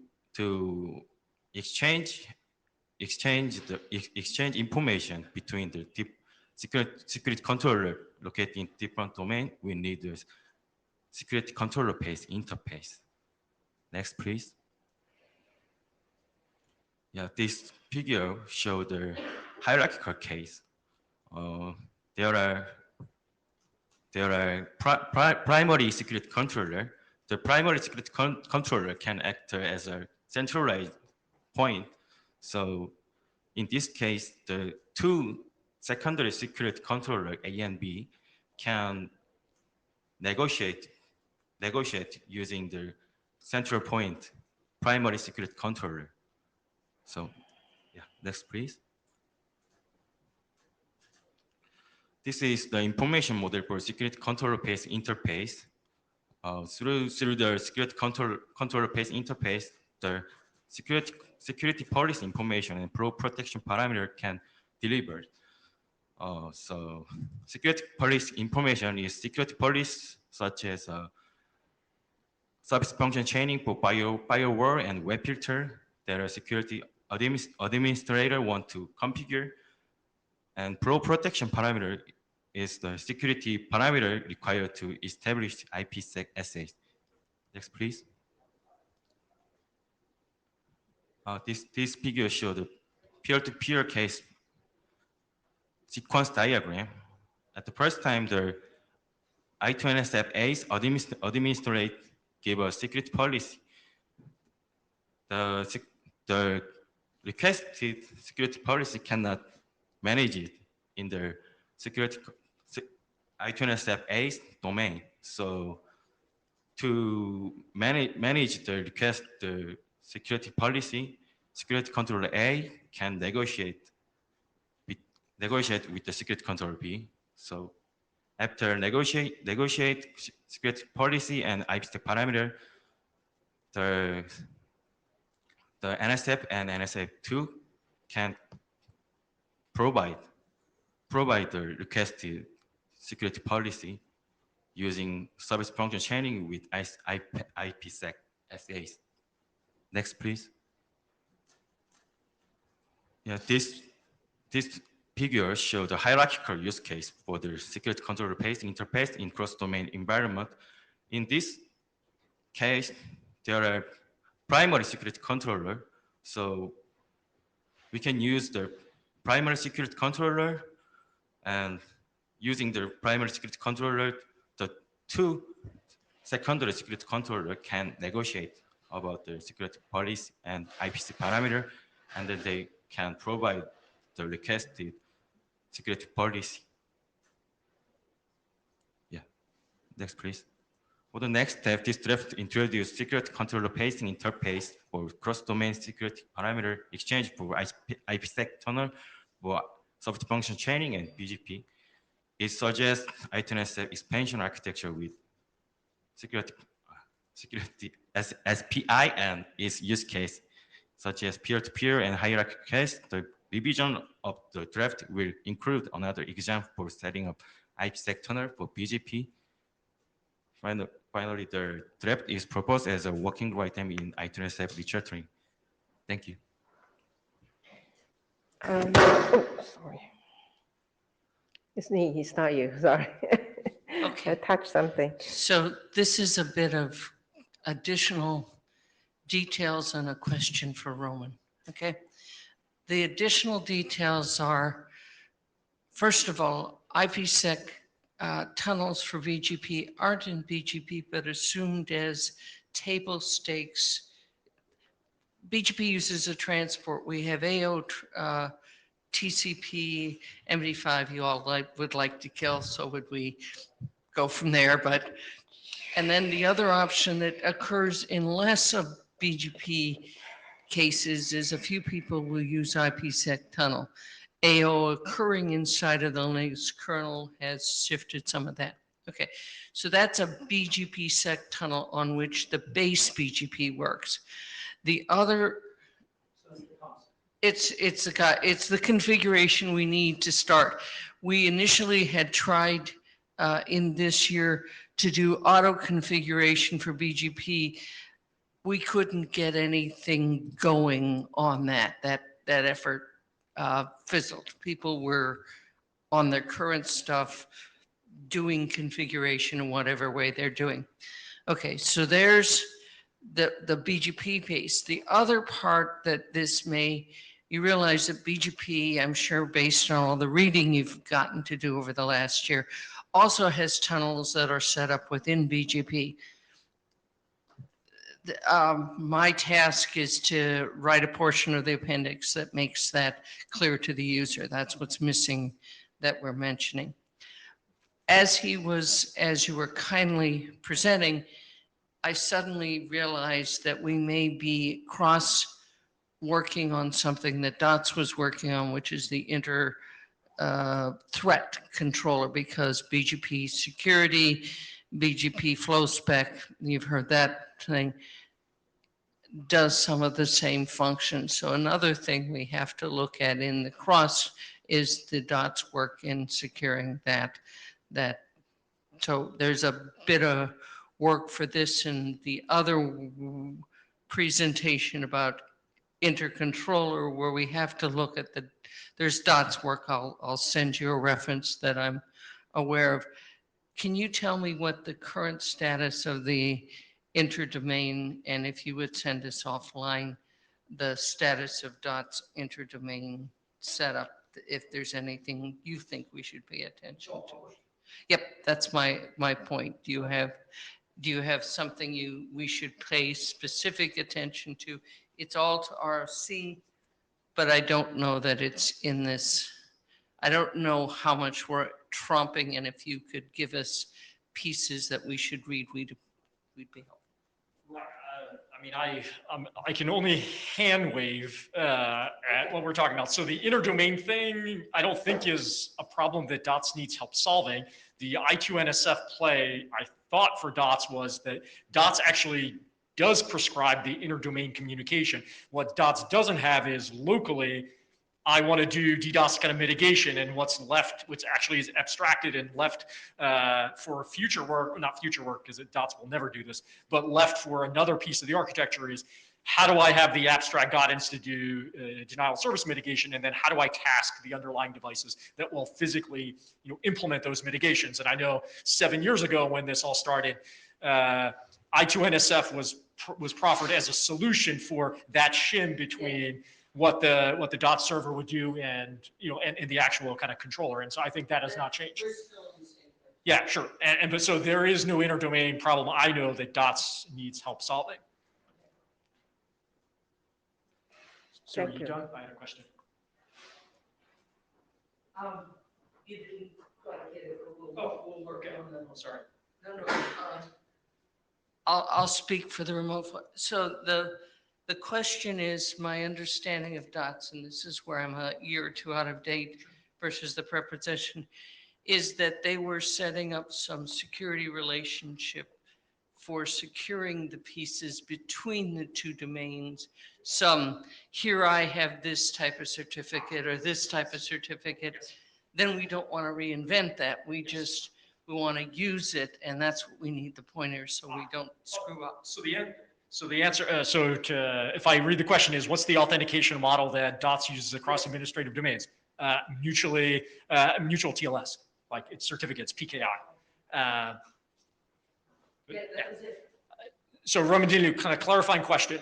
exchange information between the security controller located in different domain, we need the security controller page interface. Next, please. Yeah, this figure shows the hierarchical case. There are primary security controller. The primary security controller can act as a centralized point. So in this case, the two secondary security controller A and B can negotiate using the central point primary security controller. So yeah, next please. This is the information model for security controller page interface. Through the security controller page interface, the security policy information and protection parameter can deliver. So security policy information is security policy such as service function chaining for firewall and web filter that a security administrator want to configure. And protection parameter is the security parameter required to establish IPsec assays. Next, please. This figure shows the peer-to-peer case sequence diagram. At the first time, the I2NSF A's administrator gave a security policy. The requested security policy cannot manage it in the security I2NSF A's domain. So to manage the request, the security policy, security controller A can negotiate with the security controller B. So after negotiate security policy and IPsec parameter, the NSF and NSF2 can provide the requested security policy using service function chaining with IPsec assays. Next, please. Yeah, this figure shows the hierarchical use case for the security controller page interface in cross-domain environment. In this case, there are primary security controller. So we can use the primary security controller, and using the primary security controller, the two secondary security controller can negotiate about the security policy and IPC parameter, and then they can provide the requested security policy. Yeah, next please. For the next step, this draft introduced security controller pacing interface for cross-domain security parameter exchange for IPsec tunnel for soft function chaining and BGP. It suggests I2NSF expansion architecture with security as SPI and its use case, such as peer-to-peer and hierarchical case. The revision of the draft will include another example for setting up IPsec tunnel for BGP. Finally, the draft is proposed as a working item in I2NSF literature. Thank you. Sorry. It's me, it's not you, sorry. Okay. I touched something. So this is a bit of additional details and a question for Roman, okay? The additional details are, first of all, IPsec tunnels for BGP aren't in BGP, but assumed as table stakes. BGP uses a transport. We have AO, TCP, MD5 you all would like to kill, so would we go from there. But and then the other option that occurs in less of BGP cases is a few people will use IPsec tunnel. AO occurring inside of the Linux kernel has shifted some of that. Okay, so that's a BGP sec tunnel on which the base BGP works. The other, it's the configuration we need to start. We initially had tried in this year to do auto configuration for BGP. We couldn't get anything going on that. That effort fizzled. People were on their current stuff doing configuration in whatever way they're doing. Okay, so there's the BGP piece. The other part that this may, you realize that BGP, I'm sure based on all the reading you've gotten to do over the last year, also has tunnels that are set up within BGP. My task is to write a portion of the appendix that makes that clear to the user. That's what's missing that we're mentioning. As you were kindly presenting, I suddenly realized that we may be working on something that DOTS was working on, which is the inter threat controller, because BGP security, BGP flow spec, you've heard that thing, does some of the same functions. So another thing we have to look at in the cross is the DOTS work in securing that. So there's a bit of work for this, and the other presentation about intercontroller where we have to look at there's DOTS work. I'll send you a reference that I'm aware of. Can you tell me what the current status of the interdomain, and if you would send us offline, the status of DOTS interdomain setup, if there's anything you think we should pay attention to? Yep, that's my point. Do you have something we should pay specific attention to? It's all to RFC, but I don't know that it's in this. I don't know how much we're trumping, and if you could give us pieces that we should read, we'd be helpful. I mean, I can only hand wave at what we're talking about. So the interdomain thing, I don't think is a problem that DOTS needs help solving. The I2NSF play, I thought for DOTS was that DOTS actually does prescribe the interdomain communication. What DOTS doesn't have is locally, I want to do DDoS kind of mitigation, and what's left, which actually is abstracted and left for future work, not future work because DOTS will never do this, but left for another piece of the architecture is how do I have the abstract guidance to do denial of service mitigation, and then how do I task the underlying devices that will physically implement those mitigations? And I know 7 years ago when this all started, I2NSF was proffered as a solution for that shim between what the DOTS server would do and the actual kind of controller. And so I think that has not changed. Yeah, sure. But so there is no interdomain problem I know that DOTS needs help solving. So are you done? I had a question. You didn't quite get it. Oh, okay. Sorry. No. I'll speak for the remote. So the question is, my understanding of DOTS, and this is where I'm a year or two out of date versus the preposition, is that they were setting up some security relationship for securing the pieces between the two domains. Here I have this type of certificate or this type of certificate. Then we don't want to reinvent that. We want to use it, and that's what we need the pointers so we don't screw up. So the answer, if I read the question is, what's the authentication model that DOTS uses across administrative domains? Mutual TLS, like it's certificates, PKI. Yeah, that was it. So Roman, kind of clarifying question.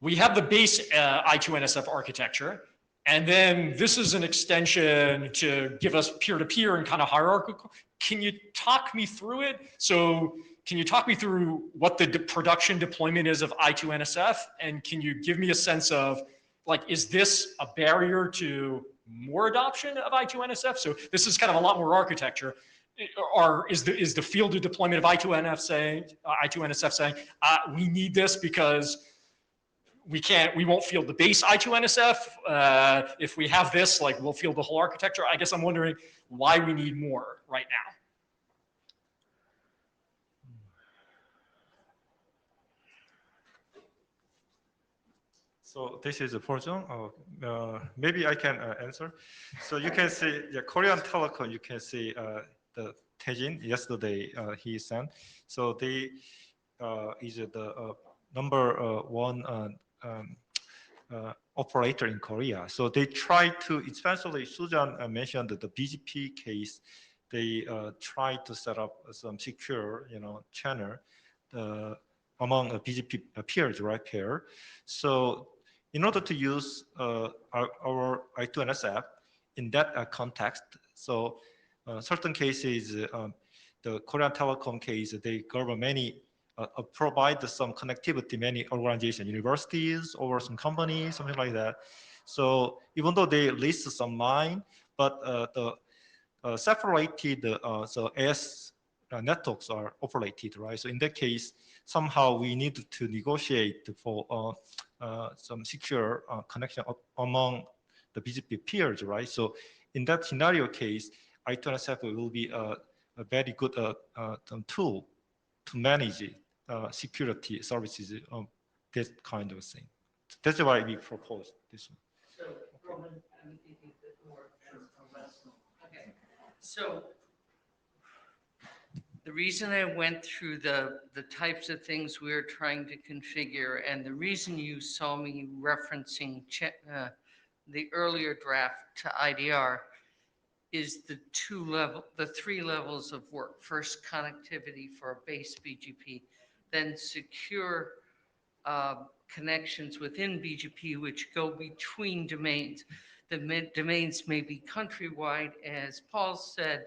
We have the base I2NSF architecture. And then this is an extension to give us peer-to-peer and kind of hierarchical. Can you talk me through it? So can you talk me through what the production deployment is of I2NSF? And can you give me a sense of, like, is this a barrier to more adoption of I2NSF? So this is kind of a lot more architecture. Or is the field of deployment of I2NSF saying, we need this because we won't field the base I2NSF. If we have this, like, we'll field the whole architecture. I guess I'm wondering why we need more right now. So this is a version. Maybe I can answer. So you can see the Korean Telecom. You can see the Taejin yesterday he sent. So they is the number one operator in Korea. So they try to, especially Sujan mentioned the BGP case. They try to set up some secure, channel among BGP peers, right pair. So in order to use our I2NSF in that context, so certain cases, the Korean Telecom case, they cover many, provide some connectivity, many organizations, universities, or some companies, something like that. So even though they list some line, but the separated, so AS networks are operated, right? So in that case, somehow we need to negotiate for some secure connection among the BGP peers, right? So in that scenario case, I2NSF will be a very good tool to manage security services, this kind of thing. That's why we propose this one. So, Roman, I'm thinking a bit more. Okay. So the reason I went through the types of things we were trying to configure, and the reason you saw me referencing the earlier draft to IDR is the three levels of work. First, connectivity for a base BGP, then secure connections within BGP, which go between domains. The domains may be countrywide, as Paul said.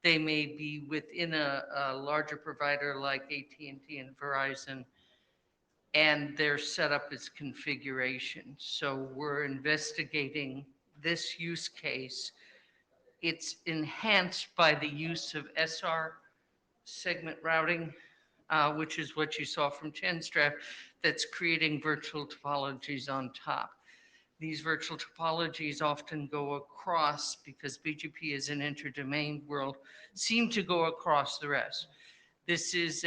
They may be within a larger provider like AT&T and Verizon, and their setup is configuration. So we're investigating this use case. It's enhanced by the use of SR segment routing, which is what you saw from Chen's draft, that's creating virtual topologies on top. These virtual topologies often go across, because BGP is an interdomain world, seem to go across the rest. This is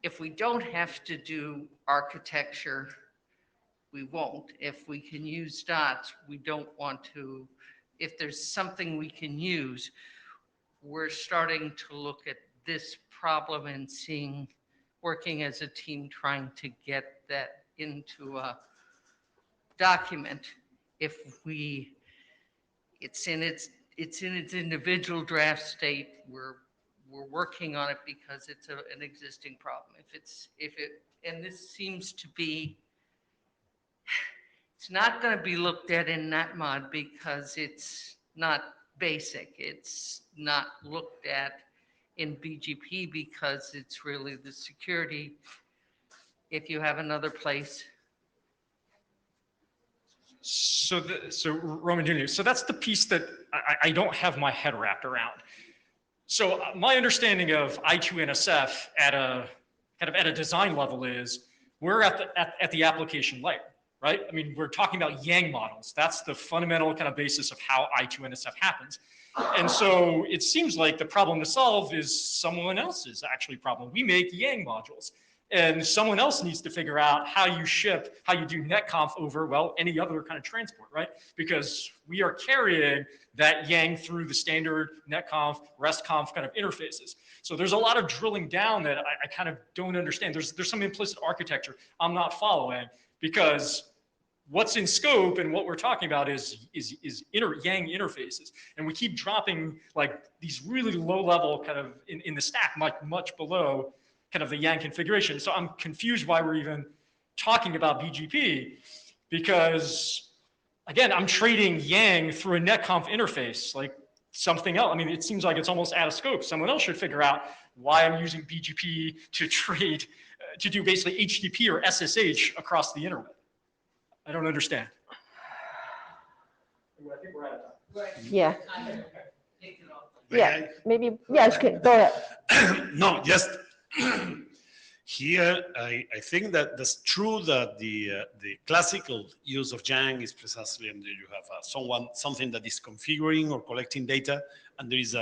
if we don't have to do architecture, we won't. If we can use dots, we don't want to. If there's something we can use, we're starting to look at this problem and working as a team, trying to get that into a document. If it's in its individual draft state, we're working on it because it's an existing problem. And this seems to be, it's not going to be looked at in NetMod because it's not basic. It's not looked at in BGP because it's really the security. If you have another place. So Roman Jr., so that's the piece that I don't have my head wrapped around. So my understanding of I2NSF at a design level is we're at the application layer, right? I mean, we're talking about Yang models. That's the fundamental kind of basis of how I2NSF happens. And so it seems like the problem to solve is someone else's actually problem. We make Yang modules, and someone else needs to figure out how you do netconf over, well, any other kind of transport, right? Because we are carrying that Yang through the standard netconf, restconf kind of interfaces. So there's a lot of drilling down that I kind of don't understand. There's some implicit architecture I'm not following, because what's in scope and what we're talking about is Yang interfaces. And we keep dropping like these really low level kind of in the stack, much below kind of the Yang configuration. So I'm confused why we're even talking about BGP. Because again, I'm trading yang through a netconf interface, like something else. I mean, it seems like it's almost out of scope. Someone else should figure out why I'm using BGP to trade, to do basically HTTP or SSH across the internet. I don't understand. I think we're out of time. Yeah. May Yeah, I? maybe, yes, go ahead. No, just here, I think that that's true that the classical use of Yang is precisely, and you have something that is configuring or collecting data, and there is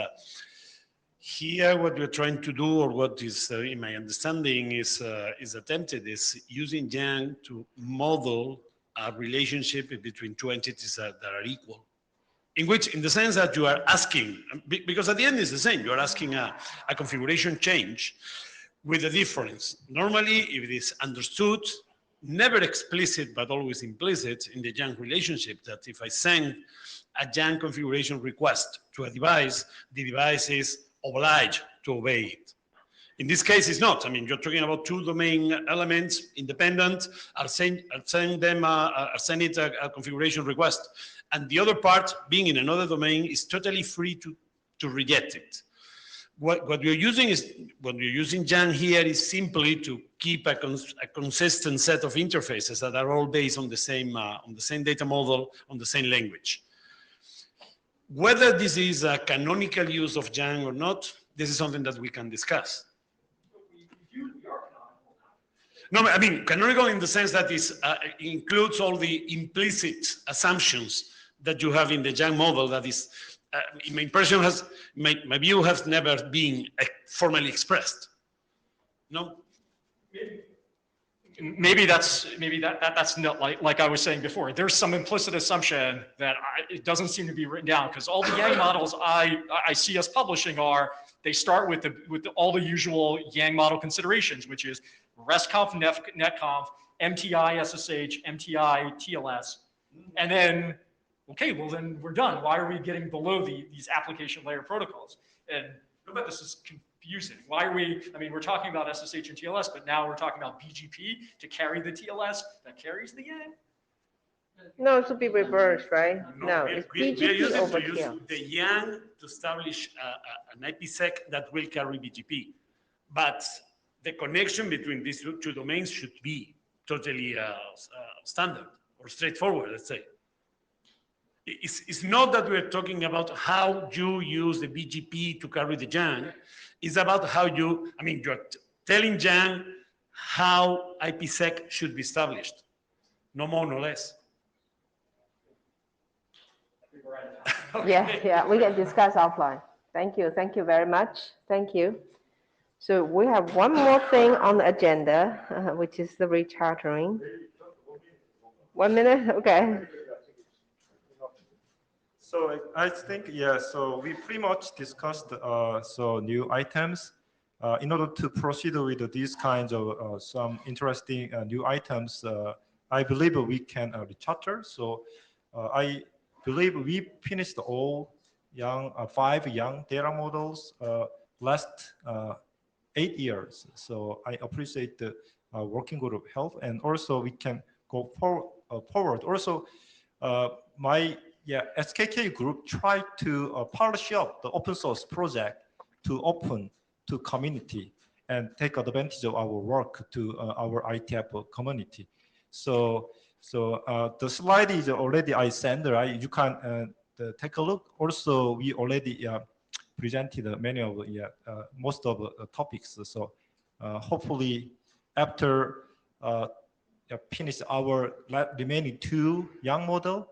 here what we're trying to do, or what is in my understanding is attempted, is using Yang to model a relationship between two entities that are equal. In the sense that you are asking, because at the end it's the same, you are asking a configuration change with a difference. Normally, if it is understood, never explicit, but always implicit in the Yang relationship, that if I send a Yang configuration request to a device, the device is obliged to obey it. In this case, it's not. I mean, you're talking about two domain elements, independent. I'll send it a configuration request. And the other part, being in another domain, is totally free to reject it. What we're using Yang here is simply to keep a consistent set of interfaces that are all based on the same data model, on the same language. Whether this is a canonical use of Yang or not, this is something that we can discuss. No, I mean, canonical in the sense that it includes all the implicit assumptions that you have in the Yang model. That is, my impression my view has never been formally expressed. No. Maybe that's not like I was saying before. There's some implicit assumption that it doesn't seem to be written down, because all the Yang models I see us publishing they start with all the usual Yang model considerations, which is RESTconf, netconf, MTI SSH, MTI TLS, and then okay, well then we're done. Why are we getting below these application layer protocols? And but this is confusing. Why are we? I mean, we're talking about SSH and TLS, but now we're talking about BGP to carry the TLS that carries the Yang. No, it should be reversed, right? No, it's we are BGP using over to use TL. the Yang to establish an IPsec that will carry BGP. But the connection between these two domains should be totally standard or straightforward, let's say. It's not that we're talking about how you use the BGP to carry the Yang. It's about how you're telling Yang how IPsec should be established. No more, no less. Okay. Yeah, we can discuss offline. Thank you very much. Thank you. So we have one more thing on the agenda, which is the rechartering. 1 minute, okay. So I think, yeah, so we pretty much discussed new items. In order to proceed with these kinds of some interesting new items, I believe we can recharter. So I believe we finished all 5 Yang data models last 8 years. So I appreciate the working group help, and also we can go forward. Also, my SKK group tried to polish up the open source project to open to community and take advantage of our work to our IETF community. So the slide is already I sent, right? You can take a look. Also, we already presented many of most of the topics. So hopefully after finish our remaining 2 Yang model,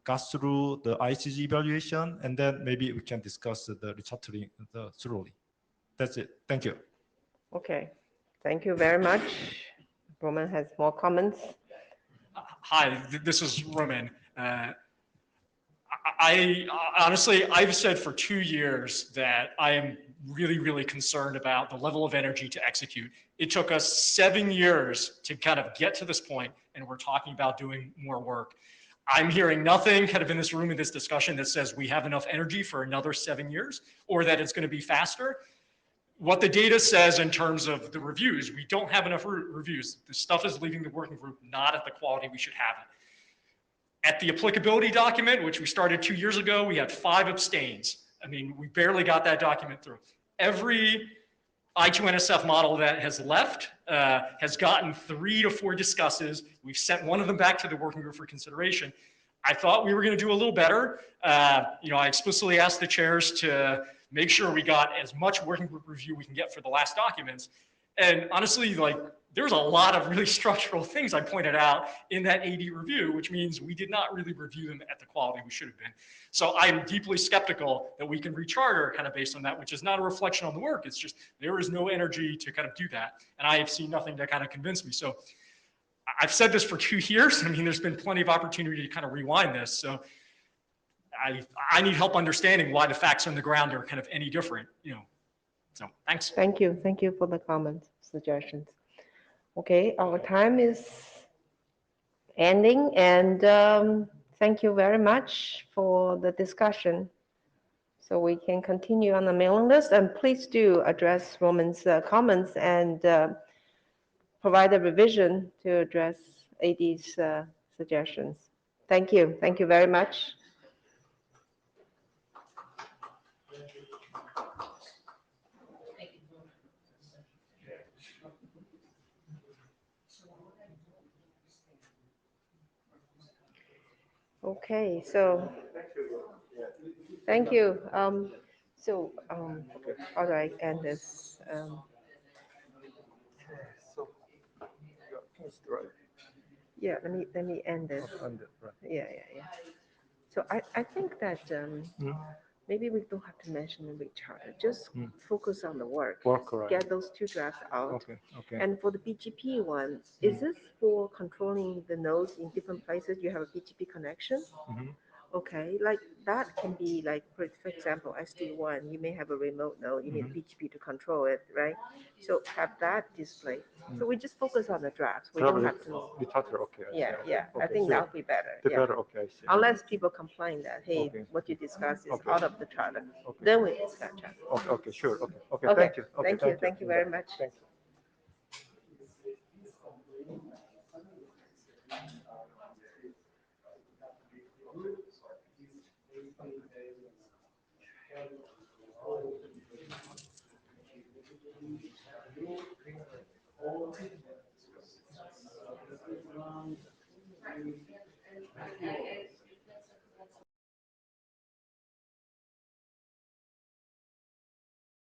got through the ICG evaluation, and then maybe we can discuss the rechartering thoroughly. That's it. Thank you. Okay. Thank you very much. Roman has more comments. Hi, this is Roman. I honestly, I've said for 2 years that I am really, really concerned about the level of energy to execute. It took us 7 years to kind of get to this point, and we're talking about doing more work. I'm hearing nothing kind of in this room in this discussion that says we have enough energy for another 7 years, or that it's going to be faster. what the data says in terms of the reviews. We don't have enough reviews. The stuff is leaving the working group not at the quality we should have it. At the applicability document, which we started 2 years ago, we had 5 abstains. I mean, we barely got that document through. Every I2NSF model that has left has gotten 3 to 4 discusses. We've sent one of them back to the working group for consideration. I thought we were going to do a little better. You know, I explicitly asked the chairs to make sure we got as much working group review we can get for the last documents. And honestly, like, there's a lot of really structural things I pointed out in that AD review, which means we did not really review them at the quality we should have been. So I'm deeply skeptical that we can recharter kind of based on that, which is not a reflection on the work. It's just there is no energy to kind of do that. And I have seen nothing to kind of convince me. So I've said this for 2 years. I mean, there's been plenty of opportunity to kind of rewind this. So I need help understanding why the facts on the ground are kind of any different, you know. So thanks. Thank you. Thank you for the comments, suggestions. Okay, our time is ending, and thank you very much for the discussion. So we can continue on the mailing list, and please do address Roman's comments and provide a revision to address AD's suggestions. Thank you. Thank you very much. Okay, so thank you. How do I end this? Yeah, let me end this. Yeah. So I think that maybe we don't have to mention the recharter. Just focus on the work. Right. Get those 2 drafts out. Okay. And for the BGP one, is this for controlling the nodes in different places? You have a BGP connection? Okay, like that can be like, for example, SD1, you may have a remote node, you need BGP to control it, right? So have that display. So we just focus on the drafts. We don't have to. Recharter, okay. Yeah. I Okay, think that would be better. Yeah. better, okay, I see. Unless people complain that, hey, what you discussed is out of the charter, then we discuss charter. Okay, sure. Okay, Okay, thank you. Okay, thank you very much. Thank you.